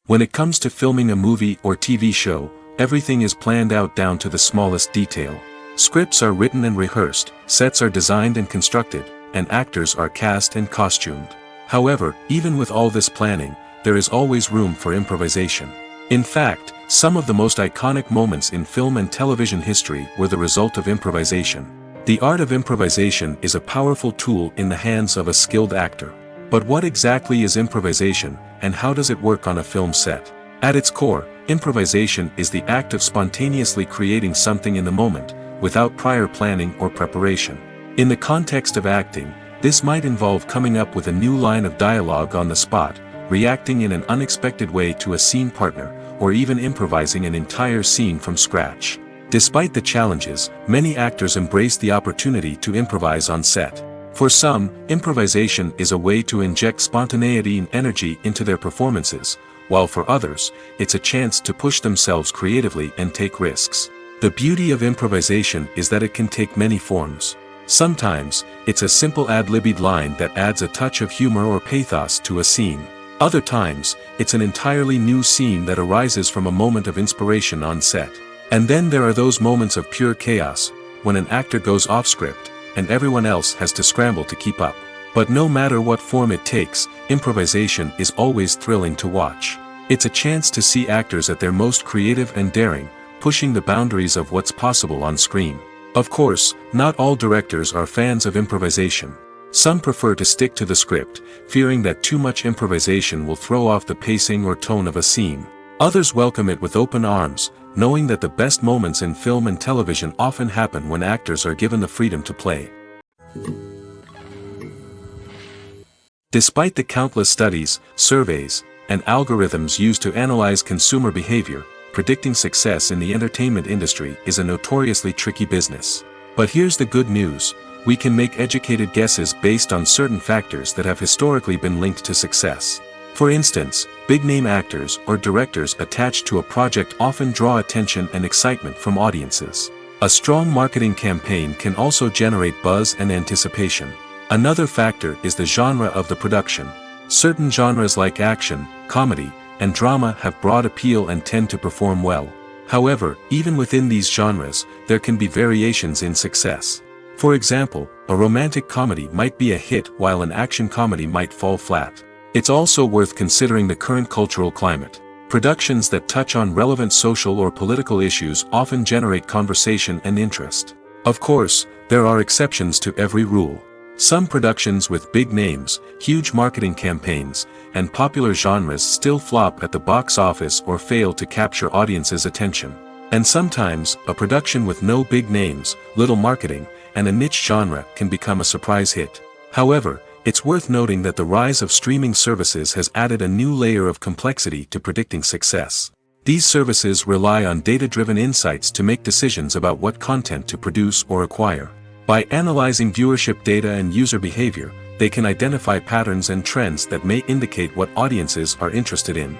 When it comes to filming a movie or TV show, everything is planned out down to the smallest detail. Scripts are written and rehearsed, sets are designed and constructed, and actors are cast and costumed. However, even with all this planning, there is always room for improvisation. In fact, some of the most iconic moments in film and television history were the result of improvisation. The art of improvisation is a powerful tool in the hands of a skilled actor. But what exactly is improvisation, and how does it work on a film set? At its core, improvisation is the act of spontaneously creating something in the moment, without prior planning or preparation. In the context of acting, this might involve coming up with a new line of dialogue on the spot, reacting in an unexpected way to a scene partner, or even improvising an entire scene from scratch. Despite the challenges, many actors embrace the opportunity to improvise on set. For some, improvisation is a way to inject spontaneity and energy into their performances, while for others, it's a chance to push themselves creatively and take risks. The beauty of improvisation is that it can take many forms. Sometimes, it's a simple ad-libbed line that adds a touch of humor or pathos to a scene. Other times, it's an entirely new scene that arises from a moment of inspiration on set. And then there are those moments of pure chaos, when an actor goes off script, and everyone else has to scramble to keep up. But no matter what form it takes, improvisation is always thrilling to watch. It's a chance to see actors at their most creative and daring, pushing the boundaries of what's possible on screen. Of course, not all directors are fans of improvisation. Some prefer to stick to the script, fearing that too much improvisation will throw off the pacing or tone of a scene. Others welcome it with open arms, knowing that the best moments in film and television often happen when actors are given the freedom to play. Despite the countless studies, surveys, and algorithms used to analyze consumer behavior, predicting success in the entertainment industry is a notoriously tricky business. But here's the good news: we can make educated guesses based on certain factors that have historically been linked to success. For instance, big-name actors or directors attached to a project often draw attention and excitement from audiences. A strong marketing campaign can also generate buzz and anticipation. Another factor is the genre of the production. Certain genres like action, comedy, and drama have broad appeal and tend to perform well. However, even within these genres, there can be variations in success. For example, a romantic comedy might be a hit while an action comedy might fall flat. It's also worth considering the current cultural climate. Productions that touch on relevant social or political issues often generate conversation and interest. Of course, there are exceptions to every rule. Some productions with big names, huge marketing campaigns, and popular genres still flop at the box office or fail to capture audiences' attention. And sometimes, a production with no big names, little marketing, and a niche genre can become a surprise hit. However, it's worth noting that the rise of streaming services has added a new layer of complexity to predicting success. These services rely on data-driven insights to make decisions about what content to produce or acquire. By analyzing viewership data and user behavior, they can identify patterns and trends that may indicate what audiences are interested in.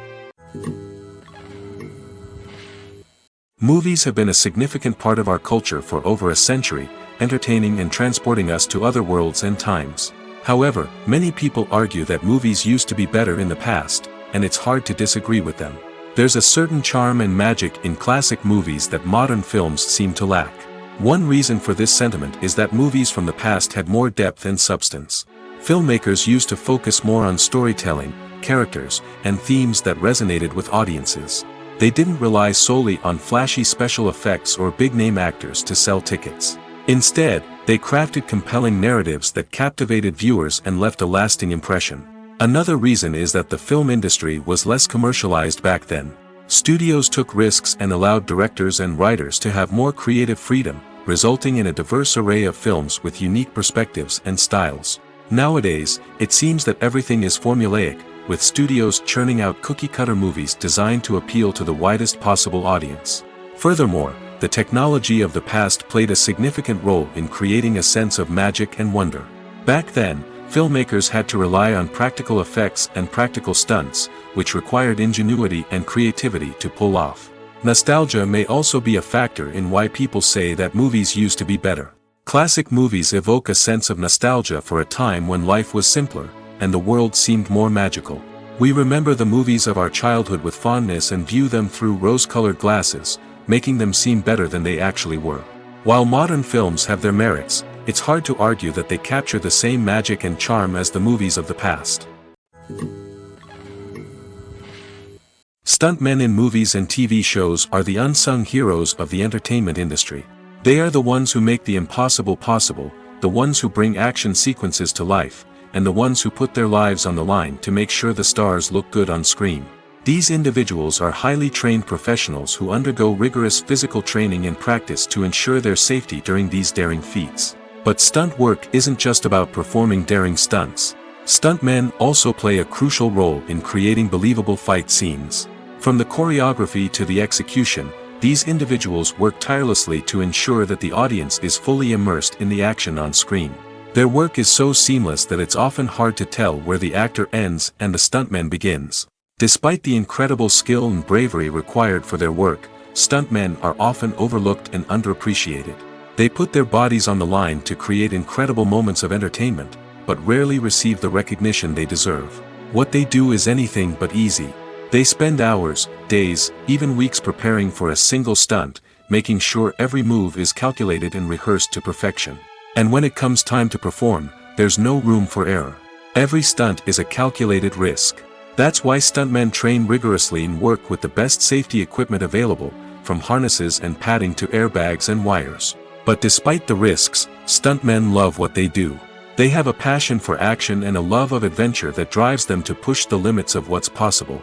Movies have been a significant part of our culture for over a century, entertaining and transporting us to other worlds and times. However, many people argue that movies used to be better in the past, and it's hard to disagree with them. There's a certain charm and magic in classic movies that modern films seem to lack. One reason for this sentiment is that movies from the past had more depth and substance. Filmmakers used to focus more on storytelling, characters, and themes that resonated with audiences. They didn't rely solely on flashy special effects or big-name actors to sell tickets. Instead, they crafted compelling narratives that captivated viewers and left a lasting impression. Another reason is that the film industry was less commercialized back then. Studios took risks and allowed directors and writers to have more creative freedom, resulting in a diverse array of films with unique perspectives and styles. Nowadays, it seems that everything is formulaic, with studios churning out cookie-cutter movies designed to appeal to the widest possible audience. Furthermore, the technology of the past played a significant role in creating a sense of magic and wonder. Back then, filmmakers had to rely on practical effects and practical stunts, which required ingenuity and creativity to pull off. Nostalgia may also be a factor in why people say that movies used to be better. Classic movies evoke a sense of nostalgia for a time when life was simpler, and the world seemed more magical. We remember the movies of our childhood with fondness and view them through rose-colored glasses, making them seem better than they actually were. While modern films have their merits, it's hard to argue that they capture the same magic and charm as the movies of the past. Stuntmen in movies and TV shows are the unsung heroes of the entertainment industry. They are the ones who make the impossible possible, the ones who bring action sequences to life, and the ones who put their lives on the line to make sure the stars look good on screen. These individuals are highly trained professionals who undergo rigorous physical training and practice to ensure their safety during these daring feats. But stunt work isn't just about performing daring stunts. Stuntmen also play a crucial role in creating believable fight scenes. From the choreography to the execution, these individuals work tirelessly to ensure that the audience is fully immersed in the action on screen. Their work is so seamless that it's often hard to tell where the actor ends and the stuntman begins. Despite the incredible skill and bravery required for their work, stuntmen are often overlooked and underappreciated. They put their bodies on the line to create incredible moments of entertainment, but rarely receive the recognition they deserve. What they do is anything but easy. They spend hours, days, even weeks preparing for a single stunt, making sure every move is calculated and rehearsed to perfection. And when it comes time to perform, there's no room for error. Every stunt is a calculated risk. That's why stuntmen train rigorously and work with the best safety equipment available, from harnesses and padding to airbags and wires. But despite the risks, stuntmen love what they do. They have a passion for action and a love of adventure that drives them to push the limits of what's possible.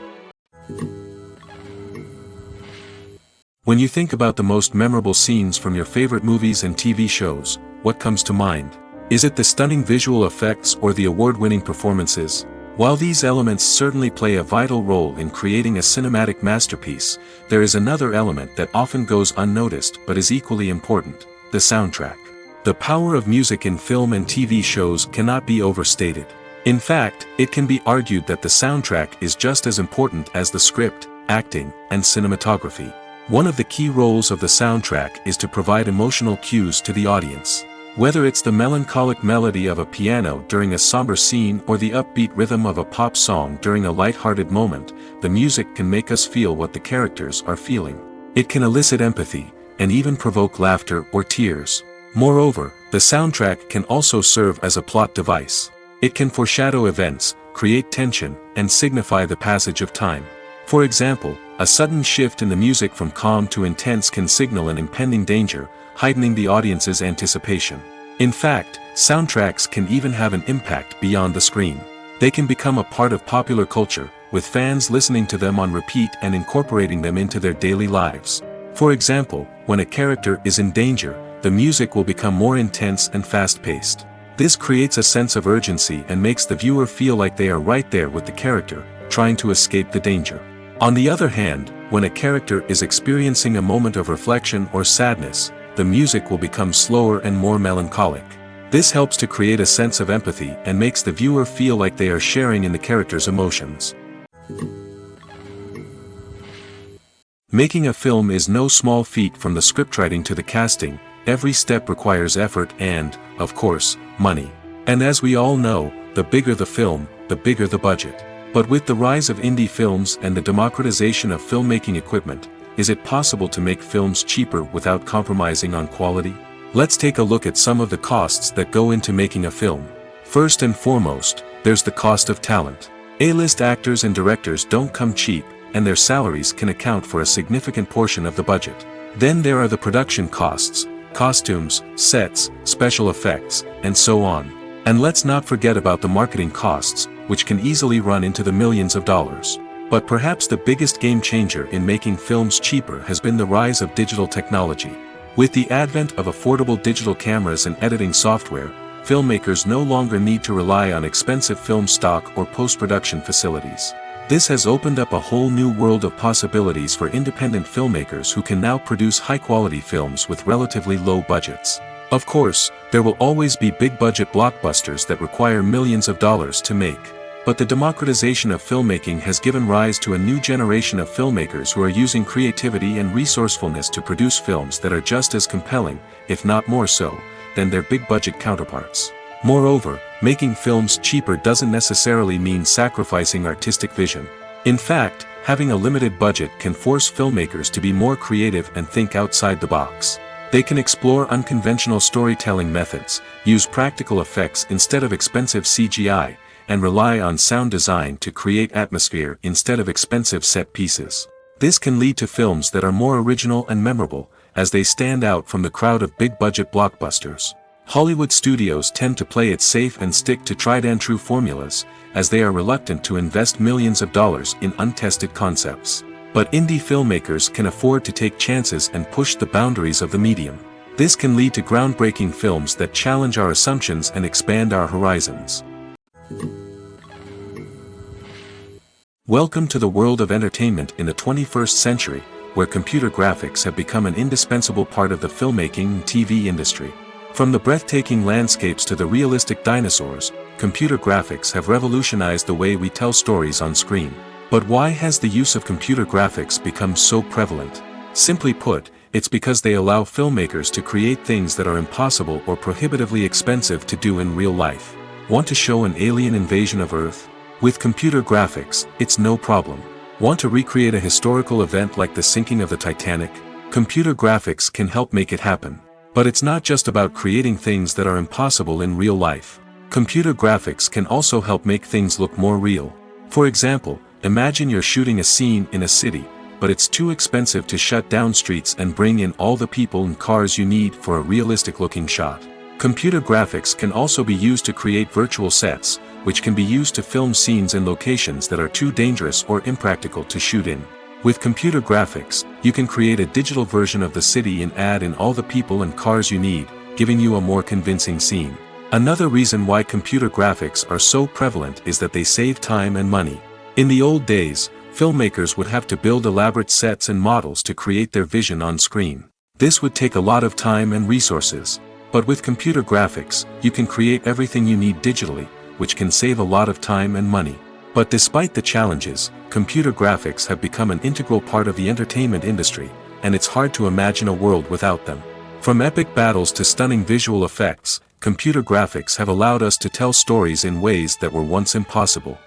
When you think about the most memorable scenes from your favorite movies and TV shows, what comes to mind? Is it the stunning visual effects or the award-winning performances? While these elements certainly play a vital role in creating a cinematic masterpiece, there is another element that often goes unnoticed but is equally important: the soundtrack. The power of music in film and TV shows cannot be overstated. In fact, it can be argued that the soundtrack is just as important as the script, acting, and cinematography. One of the key roles of the soundtrack is to provide emotional cues to the audience. Whether it's the melancholic melody of a piano during a somber scene or the upbeat rhythm of a pop song during a light-hearted moment, the music can make us feel what the characters are feeling. It can elicit empathy, and even provoke laughter or tears. Moreover, the soundtrack can also serve as a plot device. It can foreshadow events, create tension, and signify the passage of time. For example, a sudden shift in the music from calm to intense can signal an impending danger, heightening the audience's anticipation. In fact, soundtracks can even have an impact beyond the screen. They can become a part of popular culture, with fans listening to them on repeat and incorporating them into their daily lives. For example, when a character is in danger, the music will become more intense and fast-paced. This creates a sense of urgency and makes the viewer feel like they are right there with the character, trying to escape the danger. On the other hand, when a character is experiencing a moment of reflection or sadness, the music will become slower and more melancholic. This helps to create a sense of empathy and makes the viewer feel like they are sharing in the character's emotions. Making a film is no small feat. From the scriptwriting to the casting, every step requires effort and, of course, money. And as we all know, the bigger the film, the bigger the budget. But with the rise of indie films and the democratization of filmmaking equipment, is it possible to make films cheaper without compromising on quality? Let's take a look at some of the costs that go into making a film. First and foremost, there's the cost of talent. A-list actors and directors don't come cheap, and their salaries can account for a significant portion of the budget. Then there are the production costs, costumes, sets, special effects, and so on. And let's not forget about the marketing costs, which can easily run into the millions of dollars. But perhaps the biggest game changer in making films cheaper has been the rise of digital technology. With the advent of affordable digital cameras and editing software, filmmakers no longer need to rely on expensive film stock or post-production facilities. This has opened up a whole new world of possibilities for independent filmmakers who can now produce high-quality films with relatively low budgets. Of course, there will always be big-budget blockbusters that require millions of dollars to make. But the democratization of filmmaking has given rise to a new generation of filmmakers who are using creativity and resourcefulness to produce films that are just as compelling, if not more so, than their big-budget counterparts. Moreover, making films cheaper doesn't necessarily mean sacrificing artistic vision. In fact, having a limited budget can force filmmakers to be more creative and think outside the box. They can explore unconventional storytelling methods, use practical effects instead of expensive CGI, and rely on sound design to create atmosphere instead of expensive set pieces. This can lead to films that are more original and memorable, as they stand out from the crowd of big-budget blockbusters. Hollywood studios tend to play it safe and stick to tried-and-true formulas, as they are reluctant to invest millions of dollars in untested concepts. But indie filmmakers can afford to take chances and push the boundaries of the medium. This can lead to groundbreaking films that challenge our assumptions and expand our horizons. Welcome to the world of entertainment in the 21st century, where computer graphics have become an indispensable part of the filmmaking and TV industry. From the breathtaking landscapes to the realistic dinosaurs, computer graphics have revolutionized the way we tell stories on screen. But why has the use of computer graphics become so prevalent? Simply put, it's because they allow filmmakers to create things that are impossible or prohibitively expensive to do in real life. Want to show an alien invasion of Earth? With computer graphics, it's no problem. Want to recreate a historical event like the sinking of the Titanic? Computer graphics can help make it happen. But it's not just about creating things that are impossible in real life. Computer graphics can also help make things look more real. For example, imagine you're shooting a scene in a city, but it's too expensive to shut down streets and bring in all the people and cars you need for a realistic-looking shot. Computer graphics can also be used to create virtual sets, which can be used to film scenes in locations that are too dangerous or impractical to shoot in. With computer graphics, you can create a digital version of the city and add in all the people and cars you need, giving you a more convincing scene. Another reason why computer graphics are so prevalent is that they save time and money. In the old days, filmmakers would have to build elaborate sets and models to create their vision on screen. This would take a lot of time and resources. But with computer graphics, you can create everything you need digitally, which can save a lot of time and money. But despite the challenges, computer graphics have become an integral part of the entertainment industry, and it's hard to imagine a world without them. From epic battles to stunning visual effects, computer graphics have allowed us to tell stories in ways that were once impossible.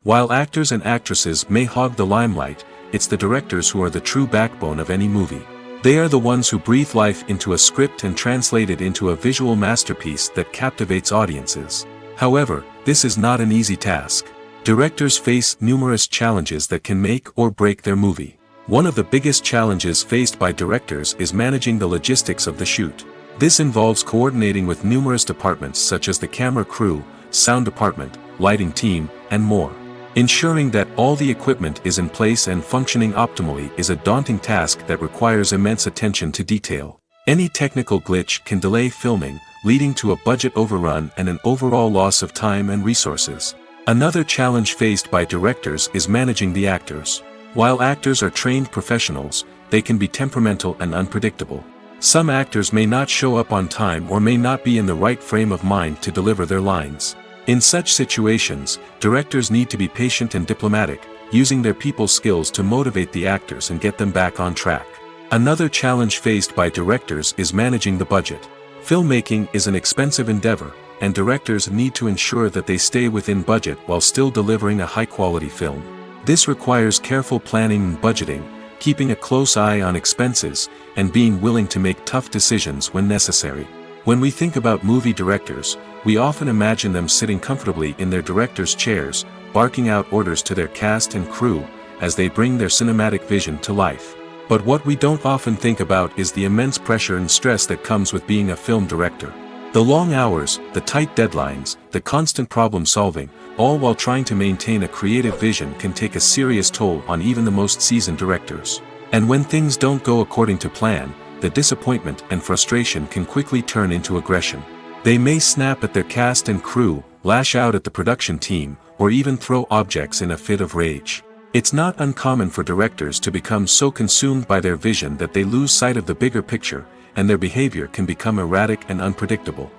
While actors and actresses may hog the limelight, it's the directors who are the true backbone of any movie. They are the ones who breathe life into a script and translate it into a visual masterpiece that captivates audiences. However, this is not an easy task. Directors face numerous challenges that can make or break their movie. One of the biggest challenges faced by directors is managing the logistics of the shoot. This involves coordinating with numerous departments such as the camera crew, sound department, lighting team, and more. Ensuring that all the equipment is in place and functioning optimally is a daunting task that requires immense attention to detail. Any technical glitch can delay filming, leading to a budget overrun and an overall loss of time and resources. Another challenge faced by directors is managing the actors. While actors are trained professionals, they can be temperamental and unpredictable. Some actors may not show up on time or may not be in the right frame of mind to deliver their lines. In such situations, directors need to be patient and diplomatic, using their people skills to motivate the actors and get them back on track. Another challenge faced by directors is managing the budget. Filmmaking is an expensive endeavor, and directors need to ensure that they stay within budget while still delivering a high-quality film. This requires careful planning and budgeting, keeping a close eye on expenses, and being willing to make tough decisions when necessary. When we think about movie directors, we often imagine them sitting comfortably in their director's chairs, barking out orders to their cast and crew, as they bring their cinematic vision to life. But what we don't often think about is the immense pressure and stress that comes with being a film director. The long hours, the tight deadlines, the constant problem solving, all while trying to maintain a creative vision can take a serious toll on even the most seasoned directors. And when things don't go according to plan, the disappointment and frustration can quickly turn into aggression. They may snap at their cast and crew, lash out at the production team, or even throw objects in a fit of rage. It's not uncommon for directors to become so consumed by their vision that they lose sight of the bigger picture, and their behavior can become erratic and unpredictable.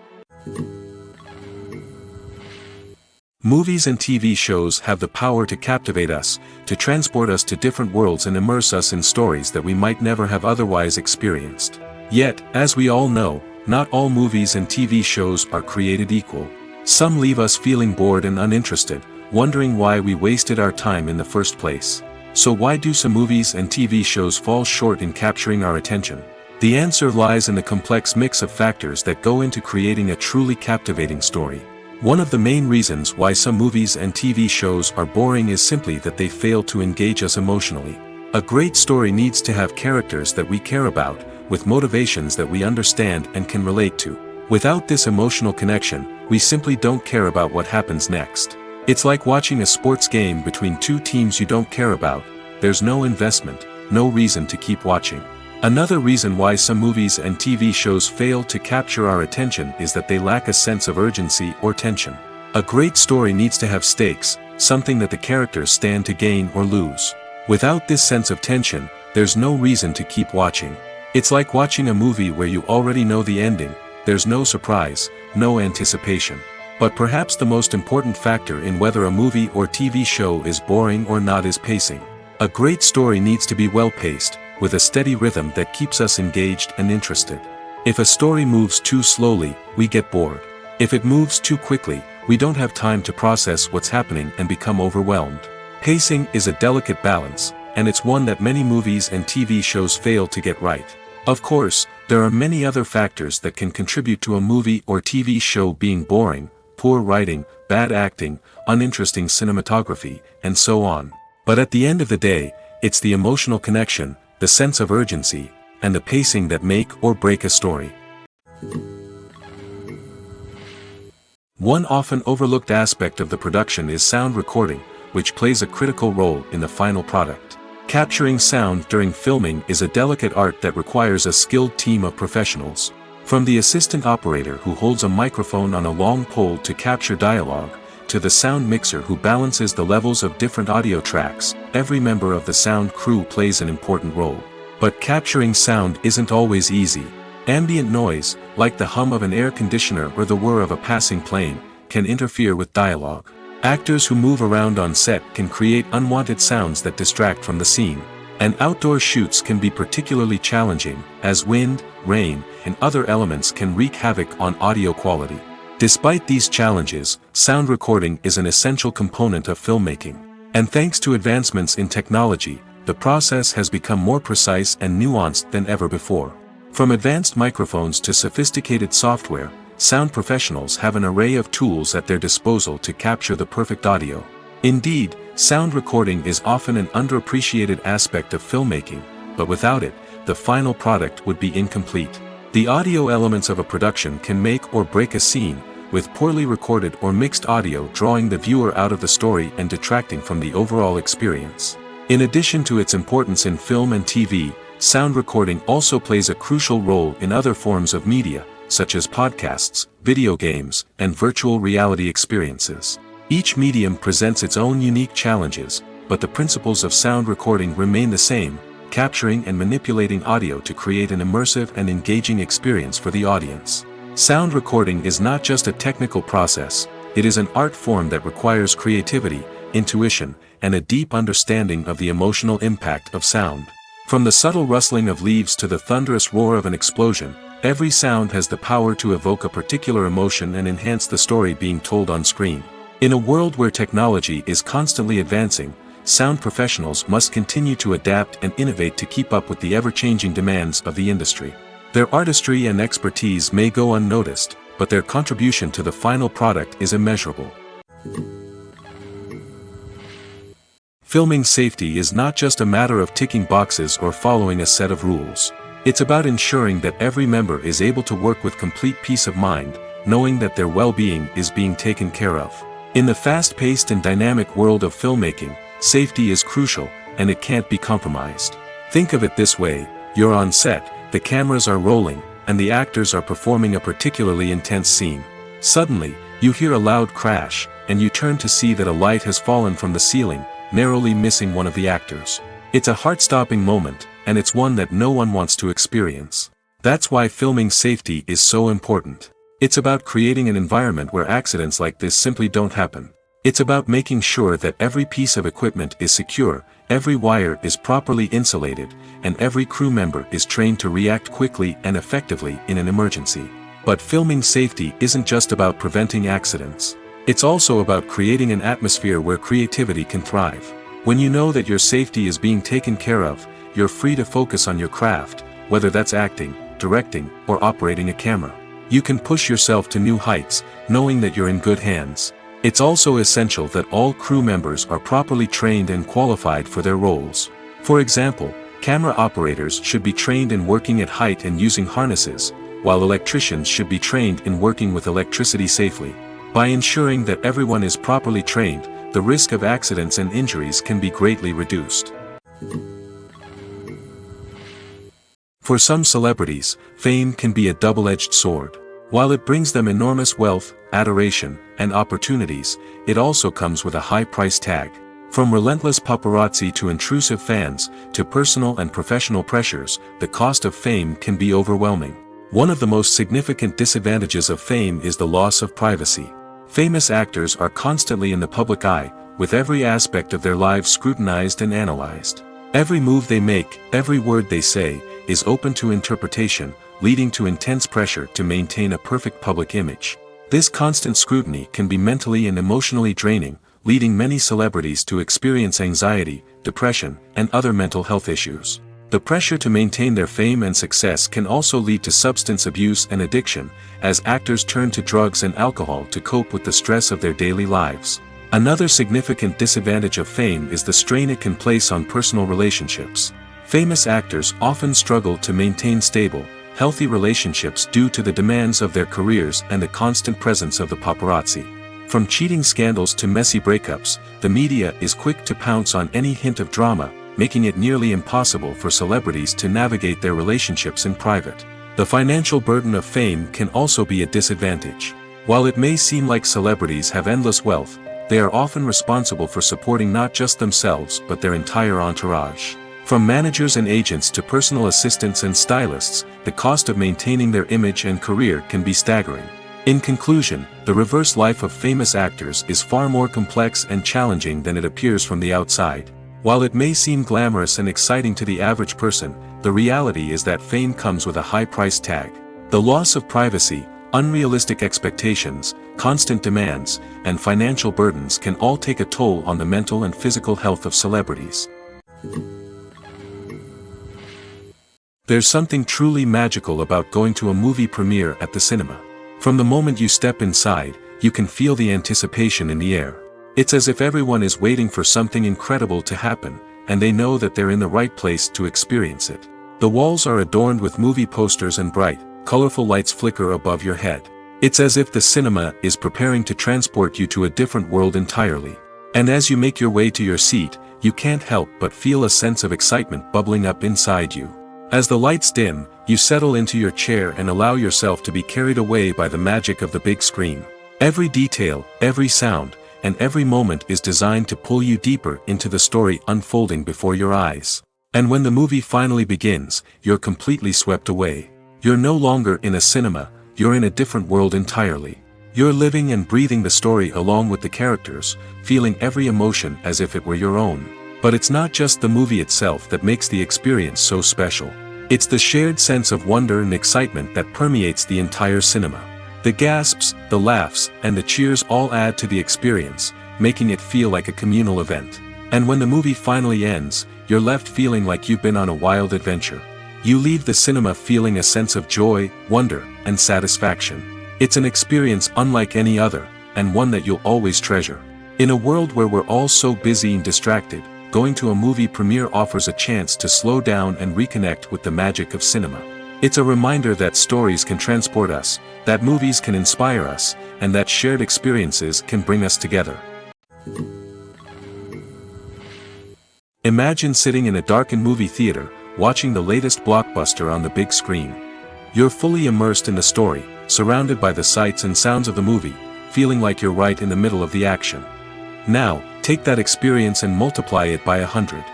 Movies and TV shows have the power to captivate us, to transport us to different worlds and immerse us in stories that we might never have otherwise experienced. Yet, as we all know, not all movies and TV shows are created equal. Some leave us feeling bored and uninterested, wondering why we wasted our time in the first place. So why do some movies and TV shows fall short in capturing our attention? The answer lies in the complex mix of factors that go into creating a truly captivating story. One of the main reasons why some movies and TV shows are boring is simply that they fail to engage us emotionally. A great story needs to have characters that we care about, with motivations that we understand and can relate to. Without this emotional connection, we simply don't care about what happens next. It's like watching a sports game between two teams you don't care about. There's no investment, no reason to keep watching. Another reason why some movies and TV shows fail to capture our attention is that they lack a sense of urgency or tension. A great story needs to have stakes, something that the characters stand to gain or lose. Without this sense of tension, there's no reason to keep watching. It's like watching a movie where you already know the ending. There's no surprise, no anticipation. But perhaps the most important factor in whether a movie or TV show is boring or not is pacing. A great story needs to be well-paced, with a steady rhythm that keeps us engaged and interested. If a story moves too slowly, we get bored. If it moves too quickly, we don't have time to process what's happening and become overwhelmed. Pacing is a delicate balance, and it's one that many movies and TV shows fail to get right. Of course, there are many other factors that can contribute to a movie or TV show being boring: poor writing, bad acting, uninteresting cinematography, and so on. But at the end of the day, it's the emotional connection, the sense of urgency, and the pacing that make or break a story. One often overlooked aspect of the production is sound recording, which plays a critical role in the final product. Capturing sound during filming is a delicate art that requires a skilled team of professionals. From the assistant operator who holds a microphone on a long pole to capture dialogue, to the sound mixer who balances the levels of different audio tracks, every member of the sound crew plays an important role. But capturing sound isn't always easy. Ambient noise, like the hum of an air conditioner or the whir of a passing plane, can interfere with dialogue. Actors who move around on set can create unwanted sounds that distract from the scene. And outdoor shoots can be particularly challenging, as wind, rain, and other elements can wreak havoc on audio quality. Despite these challenges, sound recording is an essential component of filmmaking. And thanks to advancements in technology, the process has become more precise and nuanced than ever before. From advanced microphones to sophisticated software, sound professionals have an array of tools at their disposal to capture the perfect audio. Indeed, sound recording is often an underappreciated aspect of filmmaking, but without it, the final product would be incomplete. The audio elements of a production can make or break a scene, with poorly recorded or mixed audio drawing the viewer out of the story and detracting from the overall experience. In addition to its importance in film and TV, sound recording also plays a crucial role in other forms of media, such as podcasts, video games, and virtual reality experiences. Each medium presents its own unique challenges, but the principles of sound recording remain the same: capturing and manipulating audio to create an immersive and engaging experience for the audience. Sound recording is not just a technical process, it is an art form that requires creativity, intuition, and a deep understanding of the emotional impact of sound. From the subtle rustling of leaves to the thunderous roar of an explosion, Every sound has the power to evoke a particular emotion and enhance the story being told on screen. In a world where technology is constantly advancing, sound professionals must continue to adapt and innovate to keep up with the ever-changing demands of the industry. Their artistry and expertise may go unnoticed, but their contribution to the final product is immeasurable. Filming safety is not just a matter of ticking boxes or following a set of rules. It's about ensuring that every member is able to work with complete peace of mind, knowing that their well-being is being taken care of. In the fast-paced and dynamic world of filmmaking, safety is crucial, and it can't be compromised. Think of it this way: you're on set, the cameras are rolling, and the actors are performing a particularly intense scene. Suddenly, you hear a loud crash, and you turn to see that a light has fallen from the ceiling, narrowly missing one of the actors. It's a heart-stopping moment, and it's one that no one wants to experience. That's why filming safety is so important. It's about creating an environment where accidents like this simply don't happen. It's about making sure that every piece of equipment is secure, every wire is properly insulated, and every crew member is trained to react quickly and effectively in an emergency. But filming safety isn't just about preventing accidents. It's also about creating an atmosphere where creativity can thrive. When you know that your safety is being taken care of, you're free to focus on your craft, whether that's acting, directing, or operating a camera. You can push yourself to new heights, knowing that you're in good hands. It's also essential that all crew members are properly trained and qualified for their roles. For example, camera operators should be trained in working at height and using harnesses, while electricians should be trained in working with electricity safely. By ensuring that everyone is properly trained, the risk of accidents and injuries can be greatly reduced. For some celebrities, fame can be a double-edged sword. While it brings them enormous wealth, adoration, and opportunities, it also comes with a high price tag. From relentless paparazzi to intrusive fans, to personal and professional pressures, the cost of fame can be overwhelming. One of the most significant disadvantages of fame is the loss of privacy. Famous actors are constantly in the public eye, with every aspect of their lives scrutinized and analyzed. Every move they make, every word they say, is open to interpretation, leading to intense pressure to maintain a perfect public image. This constant scrutiny can be mentally and emotionally draining, leading many celebrities to experience anxiety, depression, and other mental health issues. The pressure to maintain their fame and success can also lead to substance abuse and addiction, as actors turn to drugs and alcohol to cope with the stress of their daily lives. Another significant disadvantage of fame is the strain it can place on personal relationships. Famous actors often struggle to maintain stable, healthy relationships due to the demands of their careers and the constant presence of the paparazzi. From cheating scandals to messy breakups, the media is quick to pounce on any hint of drama, making it nearly impossible for celebrities to navigate their relationships in private. The financial burden of fame can also be a disadvantage. While it may seem like celebrities have endless wealth, they are often responsible for supporting not just themselves but their entire entourage. From managers and agents to personal assistants and stylists, the cost of maintaining their image and career can be staggering. In conclusion, the reverse life of famous actors is far more complex and challenging than it appears from the outside. While it may seem glamorous and exciting to the average person, the reality is that fame comes with a high price tag. The loss of privacy, unrealistic expectations, constant demands, and financial burdens can all take a toll on the mental and physical health of celebrities. There's something truly magical about going to a movie premiere at the cinema. From the moment you step inside, you can feel the anticipation in the air. It's as if everyone is waiting for something incredible to happen, and they know that they're in the right place to experience it. The walls are adorned with movie posters and bright, colorful lights flicker above your head. It's as if the cinema is preparing to transport you to a different world entirely. And as you make your way to your seat, you can't help but feel a sense of excitement bubbling up inside you. As the lights dim, you settle into your chair and allow yourself to be carried away by the magic of the big screen. Every detail, every sound, and every moment is designed to pull you deeper into the story unfolding before your eyes. And when the movie finally begins, you're completely swept away. You're no longer in a cinema, you're in a different world entirely. You're living and breathing the story along with the characters, feeling every emotion as if it were your own. But it's not just the movie itself that makes the experience so special. It's the shared sense of wonder and excitement that permeates the entire cinema. The gasps, the laughs, and the cheers all add to the experience, making it feel like a communal event. And when the movie finally ends, you're left feeling like you've been on a wild adventure. You leave the cinema feeling a sense of joy, wonder, and satisfaction. It's an experience unlike any other, and one that you'll always treasure. In a world where we're all so busy and distracted, going to a movie premiere offers a chance to slow down and reconnect with the magic of cinema. It's a reminder that stories can transport us, that movies can inspire us, and that shared experiences can bring us together. Imagine sitting in a darkened movie theater, watching the latest blockbuster on the big screen. You're fully immersed in the story, surrounded by the sights and sounds of the movie, feeling like you're right in the middle of the action. Now, take that experience and multiply it by 100.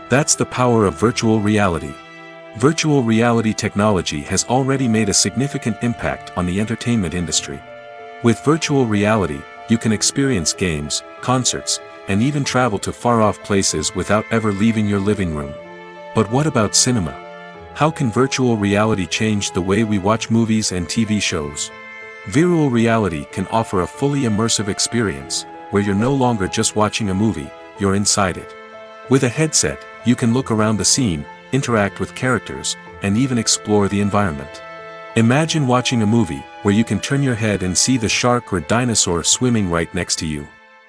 That's the power of virtual reality. Virtual reality technology has already made a significant impact on the entertainment industry. With virtual reality, you can experience games, concerts, and even travel to far-off places without ever leaving your living room. But what about cinema? How can virtual reality change the way we watch movies and TV shows? Virtual reality can offer a fully immersive experience, where you're no longer just watching a movie, you're inside it. With a headset, you can look around the scene, interact with characters, and even explore the environment. Imagine watching a movie, where you can turn your head and see the shark or dinosaur swimming right next to you.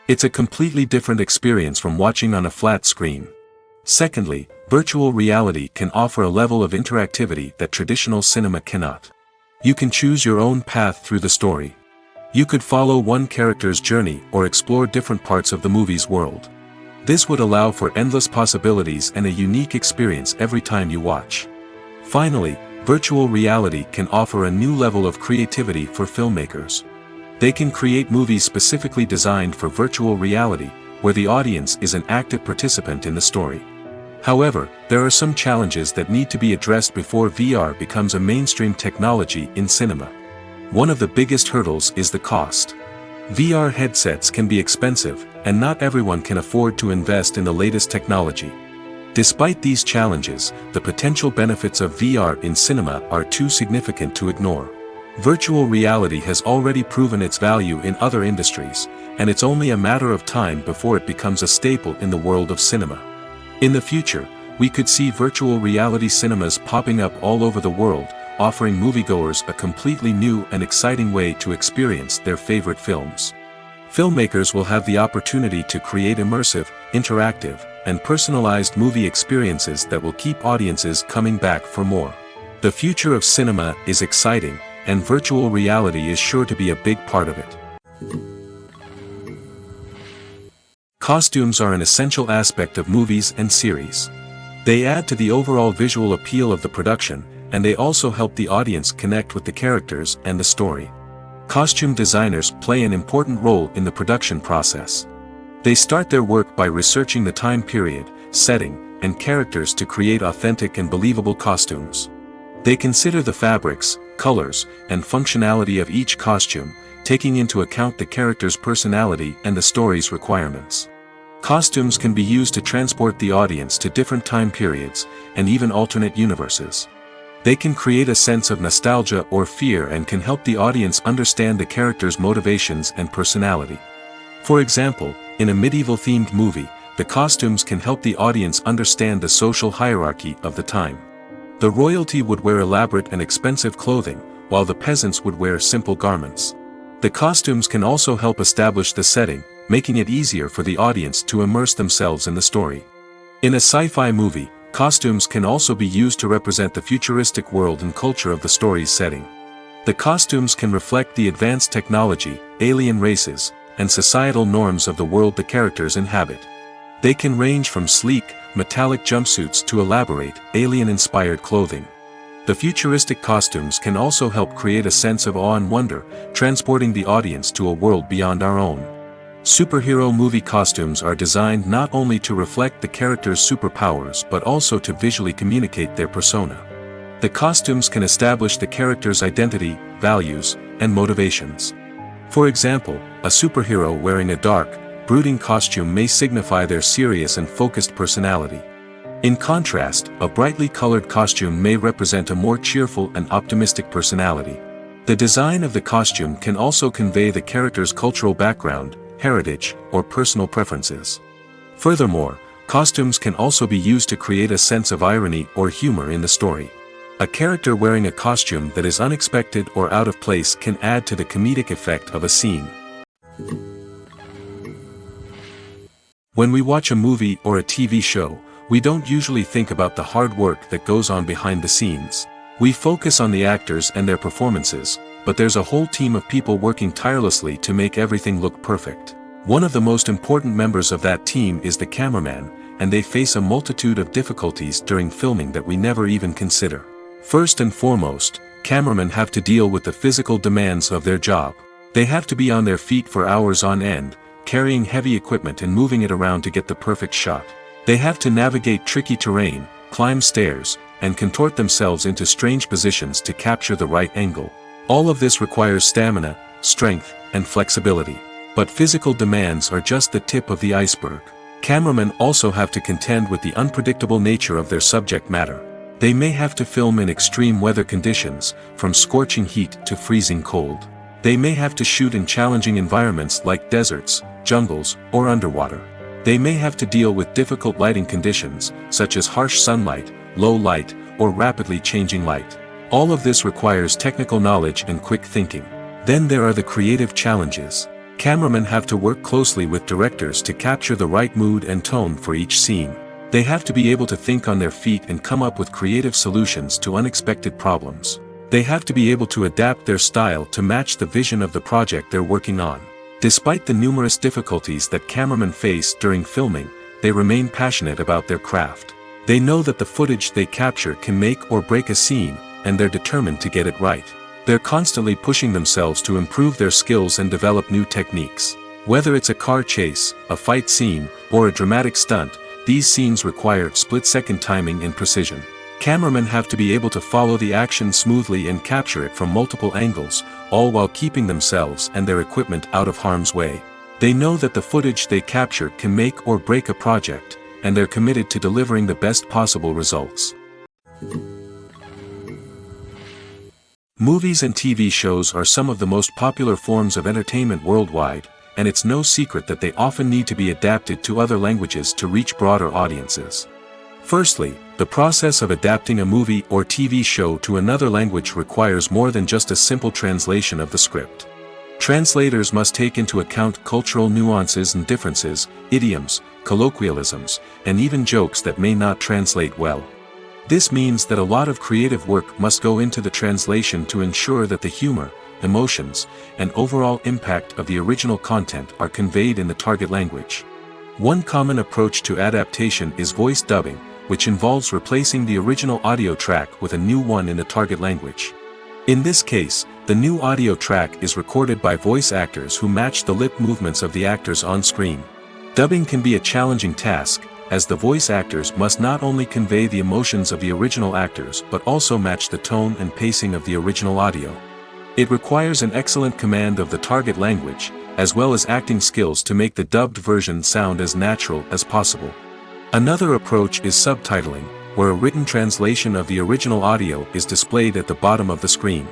It's a completely different experience from watching on a flat screen. Secondly, virtual reality can offer a level of interactivity that traditional cinema cannot. You can choose your own path through the story. You could follow one character's journey or explore different parts of the movie's world. This would allow for endless possibilities and a unique experience every time you watch. Finally, virtual reality can offer a new level of creativity for filmmakers. They can create movies specifically designed for virtual reality, where the audience is an active participant in the story. However, there are some challenges that need to be addressed before VR becomes a mainstream technology in cinema. One of the biggest hurdles is the cost. VR headsets can be expensive, and not everyone can afford to invest in the latest technology. Despite these challenges, the potential benefits of VR in cinema are too significant to ignore. Virtual reality has already proven its value in other industries, and it's only a matter of time before it becomes a staple in the world of cinema. In the future, we could see virtual reality cinemas popping up all over the world, offering moviegoers a completely new and exciting way to experience their favorite films. Filmmakers will have the opportunity to create immersive, interactive, and personalized movie experiences that will keep audiences coming back for more. The future of cinema is exciting, and virtual reality is sure to be a big part of it. Costumes are an essential aspect of movies and series. They add to the overall visual appeal of the production, and they also help the audience connect with the characters and the story. Costume designers play an important role in the production process. They start their work by researching the time period, setting, and characters to create authentic and believable costumes. They consider the fabrics, colors, and functionality of each costume, taking into account the character's personality and the story's requirements. Costumes can be used to transport the audience to different time periods, and even alternate universes. They can create a sense of nostalgia or fear and can help the audience understand the character's motivations and personality. For example, in a medieval-themed movie, the costumes can help the audience understand the social hierarchy of the time. The royalty would wear elaborate and expensive clothing, while the peasants would wear simple garments. The costumes can also help establish the setting, making it easier for the audience to immerse themselves in the story. In a sci-fi movie, costumes can also be used to represent the futuristic world and culture of the story's setting. The costumes can reflect the advanced technology, alien races, and societal norms of the world the characters inhabit. They can range from sleek, metallic jumpsuits to elaborate, alien-inspired clothing. The futuristic costumes can also help create a sense of awe and wonder, transporting the audience to a world beyond our own. Superhero movie costumes are designed not only to reflect the character's superpowers but also to visually communicate their persona. The costumes can establish the character's identity, values, and motivations. For example, a superhero wearing a dark, brooding costume may signify their serious and focused personality. In contrast, a brightly colored costume may represent a more cheerful and optimistic personality. The design of the costume can also convey the character's cultural background, heritage, or personal preferences. Furthermore, costumes can also be used to create a sense of irony or humor in the story. A character wearing a costume that is unexpected or out of place can add to the comedic effect of a scene. When we watch a movie or a TV show, we don't usually think about the hard work that goes on behind the scenes. We focus on the actors and their performances, but there's a whole team of people working tirelessly to make everything look perfect. One of the most important members of that team is the cameraman, and they face a multitude of difficulties during filming that we never even consider. First and foremost, cameramen have to deal with the physical demands of their job. They have to be on their feet for hours on end, carrying heavy equipment and moving it around to get the perfect shot. They have to navigate tricky terrain, climb stairs, and contort themselves into strange positions to capture the right angle. All of this requires stamina, strength, and flexibility. But physical demands are just the tip of the iceberg. Cameramen also have to contend with the unpredictable nature of their subject matter. They may have to film in extreme weather conditions, from scorching heat to freezing cold. They may have to shoot in challenging environments like deserts, jungles, or underwater. They may have to deal with difficult lighting conditions, such as harsh sunlight, low light, or rapidly changing light. All of this requires technical knowledge and quick thinking. Then there are the creative challenges. Cameramen have to work closely with directors to capture the right mood and tone for each scene. They have to be able to think on their feet and come up with creative solutions to unexpected problems. They have to be able to adapt their style to match the vision of the project they're working on. Despite the numerous difficulties that cameramen face during filming, they remain passionate about their craft. They know that the footage they capture can make or break a scene, and they're determined to get it right. They're constantly pushing themselves to improve their skills and develop new techniques. Whether it's a car chase, a fight scene, or a dramatic stunt, these scenes require split-second timing and precision. Cameramen have to be able to follow the action smoothly and capture it from multiple angles, all while keeping themselves and their equipment out of harm's way. They know that the footage they capture can make or break a project, and they're committed to delivering the best possible results. Movies and TV shows are some of the most popular forms of entertainment worldwide, and it's no secret that they often need to be adapted to other languages to reach broader audiences. Firstly, the process of adapting a movie or TV show to another language requires more than just a simple translation of the script. Translators must take into account cultural nuances and differences, idioms, colloquialisms, and even jokes that may not translate well. This means that a lot of creative work must go into the translation to ensure that the humor, emotions, and overall impact of the original content are conveyed in the target language. One common approach to adaptation is voice dubbing, which involves replacing the original audio track with a new one in the target language. In this case, the new audio track is recorded by voice actors who match the lip movements of the actors on screen. Dubbing can be a challenging task, as the voice actors must not only convey the emotions of the original actors but also match the tone and pacing of the original audio. It requires an excellent command of the target language, as well as acting skills to make the dubbed version sound as natural as possible. Another approach is subtitling, where a written translation of the original audio is displayed at the bottom of the screen.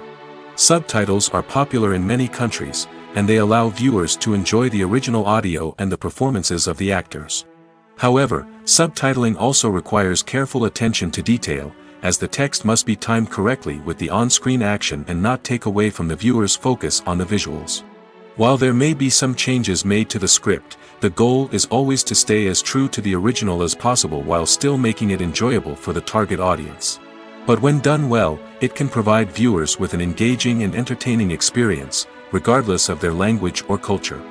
Subtitles are popular in many countries, and they allow viewers to enjoy the original audio and the performances of the actors. However, subtitling also requires careful attention to detail, as the text must be timed correctly with the on-screen action and not take away from the viewer's focus on the visuals. While there may be some changes made to the script, the goal is always to stay as true to the original as possible while still making it enjoyable for the target audience. But when done well, it can provide viewers with an engaging and entertaining experience, regardless of their language or culture.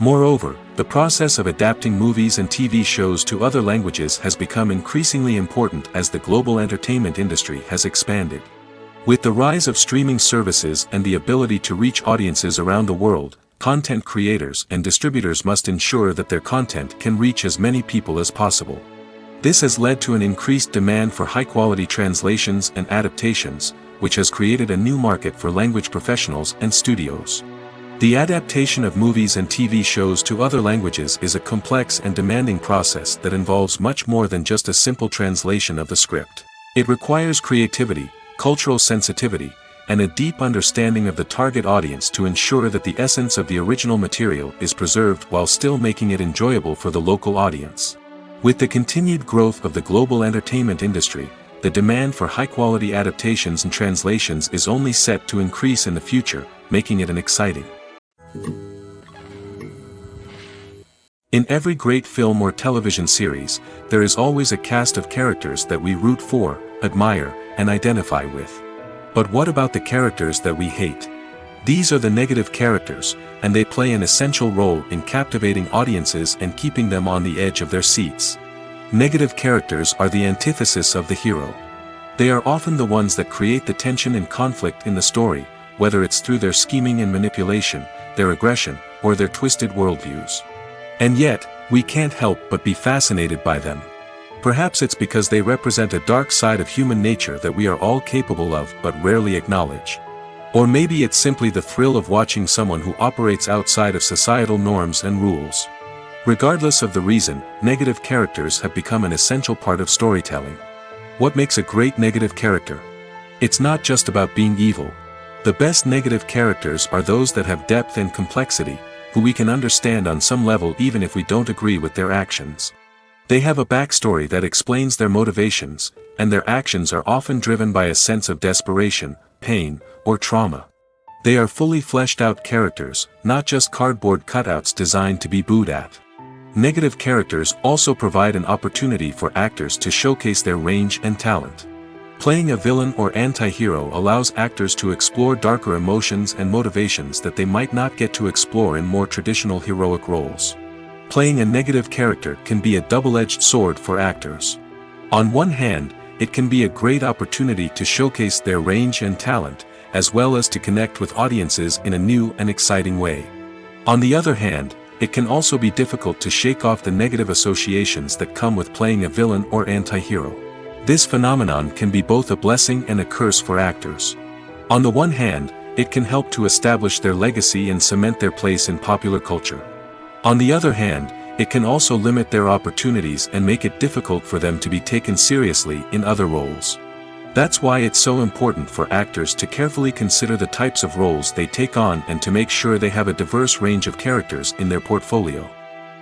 Moreover, the process of adapting movies and TV shows to other languages has become increasingly important as the global entertainment industry has expanded. With the rise of streaming services and the ability to reach audiences around the world, content creators and distributors must ensure that their content can reach as many people as possible. This has led to an increased demand for high-quality translations and adaptations, which has created a new market for language professionals and studios. The adaptation of movies and TV shows to other languages is a complex and demanding process that involves much more than just a simple translation of the script. It requires creativity, cultural sensitivity, and a deep understanding of the target audience to ensure that the essence of the original material is preserved while still making it enjoyable for the local audience. With the continued growth of the global entertainment industry, the demand for high-quality adaptations and translations is only set to increase in the future, making it an exciting. In every great film or television series, there is always a cast of characters that we root for, admire, and identify with. But what about the characters that we hate? These are the negative characters, and they play an essential role in captivating audiences and keeping them on the edge of their seats. Negative characters are the antithesis of the hero. They are often the ones that create the tension and conflict in the story, whether it's through their scheming and manipulation, their aggression, or their twisted worldviews. And yet, we can't help but be fascinated by them. Perhaps it's because they represent a dark side of human nature that we are all capable of but rarely acknowledge. Or maybe it's simply the thrill of watching someone who operates outside of societal norms and rules. Regardless of the reason, negative characters have become an essential part of storytelling. What makes a great negative character? It's not just about being evil. The best negative characters are those that have depth and complexity, who we can understand on some level even if we don't agree with their actions. They have a backstory that explains their motivations, and their actions are often driven by a sense of desperation, pain, or trauma. They are fully fleshed out characters, not just cardboard cutouts designed to be booed at. Negative characters also provide an opportunity for actors to showcase their range and talent. Playing a villain or anti-hero allows actors to explore darker emotions and motivations that they might not get to explore in more traditional heroic roles. Playing a negative character can be a double-edged sword for actors. On one hand, it can be a great opportunity to showcase their range and talent, as well as to connect with audiences in a new and exciting way. On the other hand, it can also be difficult to shake off the negative associations that come with playing a villain or anti-hero. This phenomenon can be both a blessing and a curse for actors. On the one hand, it can help to establish their legacy and cement their place in popular culture. On the other hand, it can also limit their opportunities and make it difficult for them to be taken seriously in other roles. That's why it's so important for actors to carefully consider the types of roles they take on and to make sure they have a diverse range of characters in their portfolio.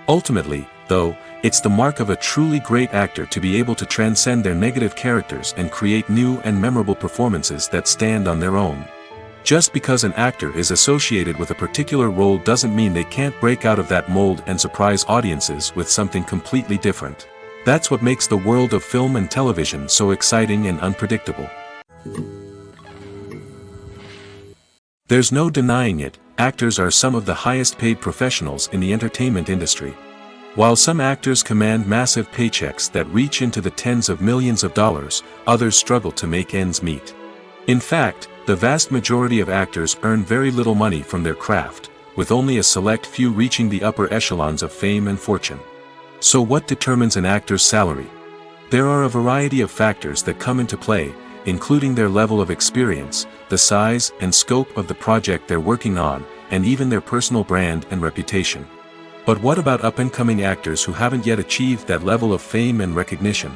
Ultimately, though, it's the mark of a truly great actor to be able to transcend their negative characters and create new and memorable performances that stand on their own. Just because an actor is associated with a particular role doesn't mean they can't break out of that mold and surprise audiences with something completely different. That's what makes the world of film and television so exciting and unpredictable. There's no denying it, actors are some of the highest paid professionals in the entertainment industry. While some actors command massive paychecks that reach into the tens of millions of dollars, others struggle to make ends meet. In fact, the vast majority of actors earn very little money from their craft, with only a select few reaching the upper echelons of fame and fortune. So what determines an actor's salary? There are a variety of factors that come into play, including their level of experience, the size and scope of the project they're working on, and even their personal brand and reputation. But what about up-and-coming actors who haven't yet achieved that level of fame and recognition?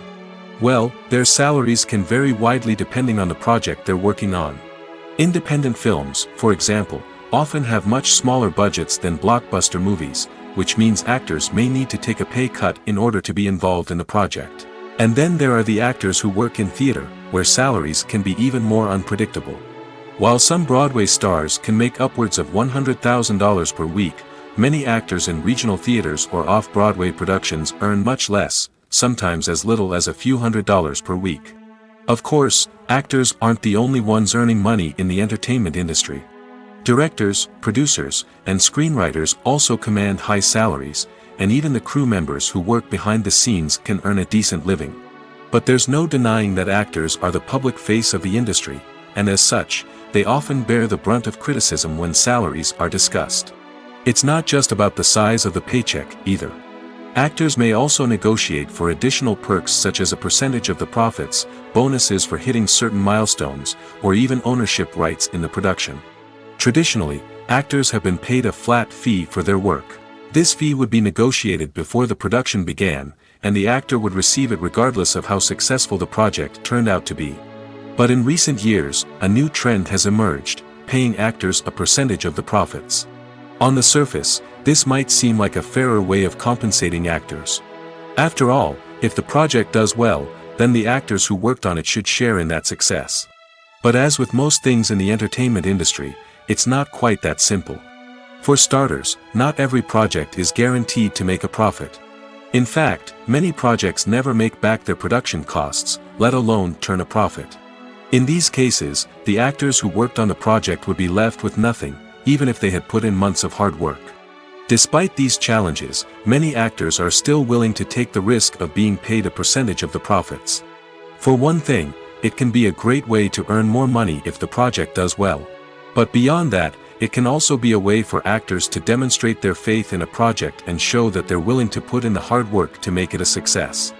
Well, their salaries can vary widely depending on the project they're working on. Independent films, for example, often have much smaller budgets than blockbuster movies, which means actors may need to take a pay cut in order to be involved in the project. And then there are the actors who work in theater, where salaries can be even more unpredictable. While some Broadway stars can make upwards of $100,000 per week, many actors in regional theaters or off-Broadway productions earn much less, sometimes as little as a few $100s per week. Of course, actors aren't the only ones earning money in the entertainment industry. Directors, producers, and screenwriters also command high salaries, and even the crew members who work behind the scenes can earn a decent living. But there's no denying that actors are the public face of the industry, and as such, they often bear the brunt of criticism when salaries are discussed. It's not just about the size of the paycheck, either. Actors may also negotiate for additional perks such as a percentage of the profits, bonuses for hitting certain milestones, or even ownership rights in the production. Traditionally, Actors have been paid a flat fee for their work. This fee would be negotiated before the production began, and the actor would receive it regardless of how successful the project turned out to be. But in recent years, a new trend has emerged, paying actors a percentage of the profits. On the surface, this might seem like a fairer way of compensating actors. After all, if the project does well, then the actors who worked on it should share in that success. But as with most things in the entertainment industry, it's not quite that simple. For starters, not every project is guaranteed to make a profit. In fact, many projects never make back their production costs, let alone turn a profit. In these cases, the actors who worked on the project would be left with nothing, even if they had put in months of hard work. Despite these challenges, many actors are still willing to take the risk of being paid a percentage of the profits. For one thing, it can be a great way to earn more money if the project does well. But beyond that, it can also be a way for actors to demonstrate their faith in a project and show that they're willing to put in the hard work to make it a success.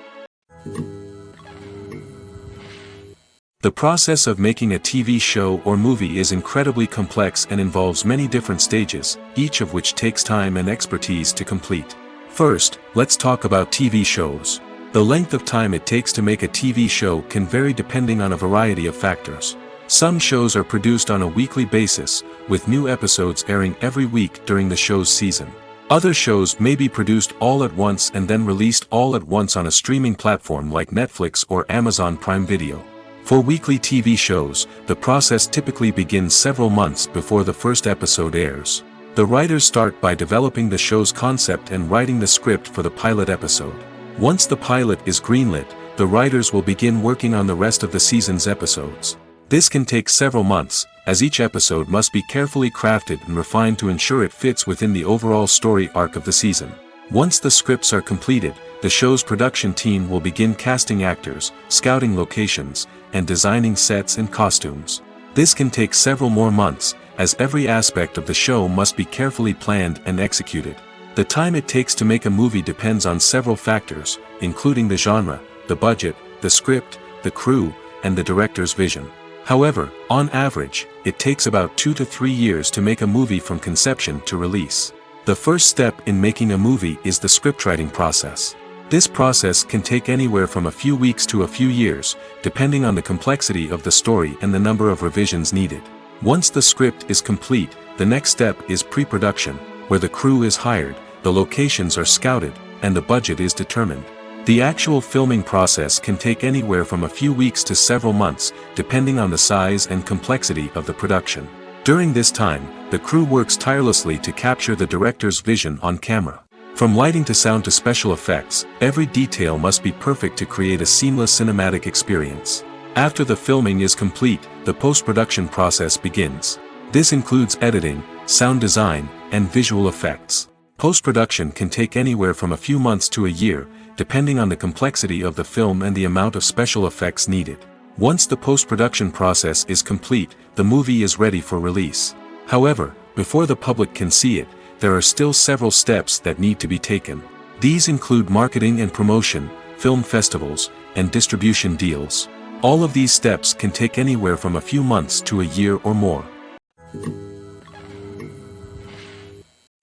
The process of making a TV show or movie is incredibly complex and involves many different stages, each of which takes time and expertise to complete. First, let's talk about TV shows. The length of time it takes to make a TV show can vary depending on a variety of factors. Some shows are produced on a weekly basis, with new episodes airing every week during the show's season. Other shows may be produced all at once and then released all at once on a streaming platform like Netflix or Amazon Prime Video. For weekly TV shows, the process typically begins several months before the first episode airs. The writers start by developing the show's concept and writing the script for the pilot episode. Once the pilot is greenlit, the writers will begin working on the rest of the season's episodes. This can take several months, as each episode must be carefully crafted and refined to ensure it fits within the overall story arc of the season. Once the scripts are completed, the show's production team will begin casting actors, scouting locations, and designing sets and costumes. This can take several more months, as every aspect of the show must be carefully planned and executed. The time it takes to make a movie depends on several factors, including the genre, the budget, the script, the crew, and the director's vision. However, on average, it takes about 2 to 3 years to make a movie from conception to release. The first step in making a movie is the scriptwriting process. This process can take anywhere from a few weeks to a few years, depending on the complexity of the story and the number of revisions needed. Once the script is complete, the next step is pre-production, where the crew is hired, the locations are scouted, and the budget is determined. The actual filming process can take anywhere from a few weeks to several months, depending on the size and complexity of the production. During this time, the crew works tirelessly to capture the director's vision on camera. From lighting to sound to special effects, every detail must be perfect to create a seamless cinematic experience. After the filming is complete, the post-production process begins. This includes editing, sound design, and visual effects. Post-production can take anywhere from a few months to a year, depending on the complexity of the film and the amount of special effects needed. Once the post-production process is complete, the movie is ready for release. However, before the public can see it, there are still several steps that need to be taken. These include marketing and promotion, film festivals, and distribution deals. All of these steps can take anywhere from a few months to a year or more.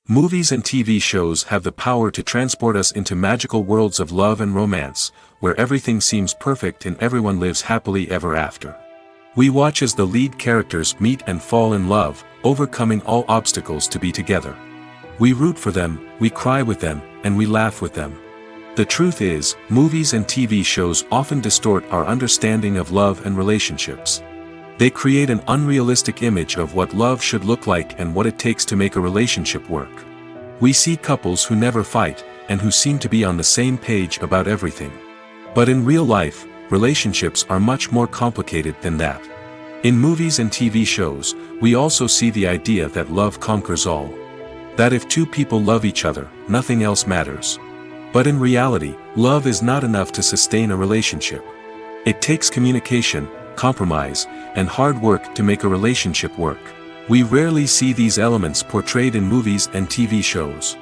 Movies and TV shows have the power to transport us into magical worlds of love and romance, where everything seems perfect and everyone lives happily ever after. We watch as the lead characters meet and fall in love, overcoming all obstacles to be together. We root for them, we cry with them, and we laugh with them. The truth is, movies and TV shows often distort our understanding of love and relationships. They create an unrealistic image of what love should look like and what it takes to make a relationship work. We see couples who never fight, and who seem to be on the same page about everything. But in real life, relationships are much more complicated than that. In movies and TV shows, we also see the idea that love conquers all. That if two people love each other, nothing else matters. But in reality, love is not enough to sustain a relationship. It takes communication, compromise, and hard work to make a relationship work. We rarely see these elements portrayed in movies and TV shows.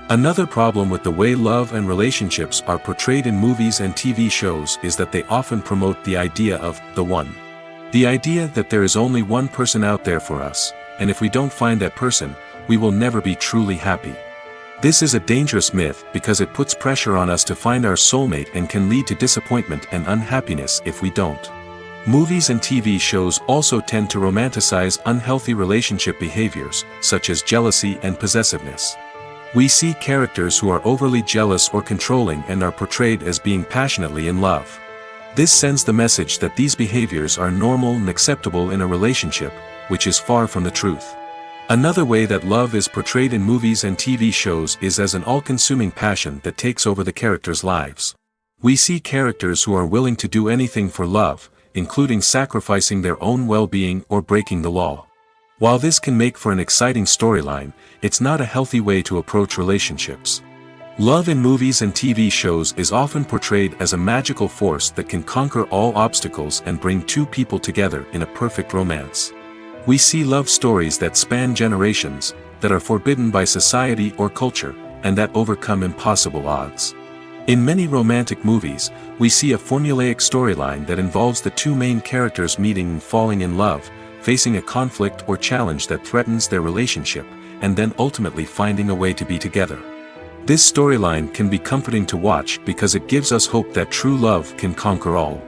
Another problem with the way love and relationships are portrayed in movies and TV shows is that they often promote the idea of the one. The idea that there is only one person out there for us, and if we don't find that person, we will never be truly happy. This is a dangerous myth because it puts pressure on us to find our soulmate and can lead to disappointment and unhappiness if we don't. Movies and TV shows also tend to romanticize unhealthy relationship behaviors, such as jealousy and possessiveness. We see characters who are overly jealous or controlling and are portrayed as being passionately in love. This sends the message that these behaviors are normal and acceptable in a relationship, which is far from the truth. Another way that love is portrayed in movies and TV shows is as an all-consuming passion that takes over the characters' lives. We see characters who are willing to do anything for love, including sacrificing their own well-being or breaking the law. While this can make for an exciting storyline, it's not a healthy way to approach relationships. Love in movies and TV shows is often portrayed as a magical force that can conquer all obstacles and bring two people together in a perfect romance. We see love stories that span generations, that are forbidden by society or culture, and that overcome impossible odds. In many romantic movies, we see a formulaic storyline that involves the two main characters meeting and falling in love, facing a conflict or challenge that threatens their relationship, and then ultimately finding a way to be together. This storyline can be comforting to watch because it gives us hope that true love can conquer all.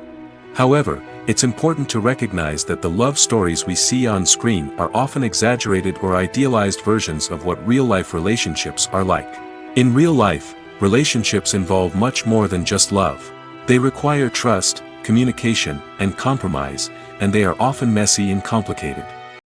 However, it's important to recognize that the love stories we see on screen are often exaggerated or idealized versions of what real-life relationships are like. In real life, relationships involve much more than just love. They require trust, communication, and compromise, and they are often messy and complicated.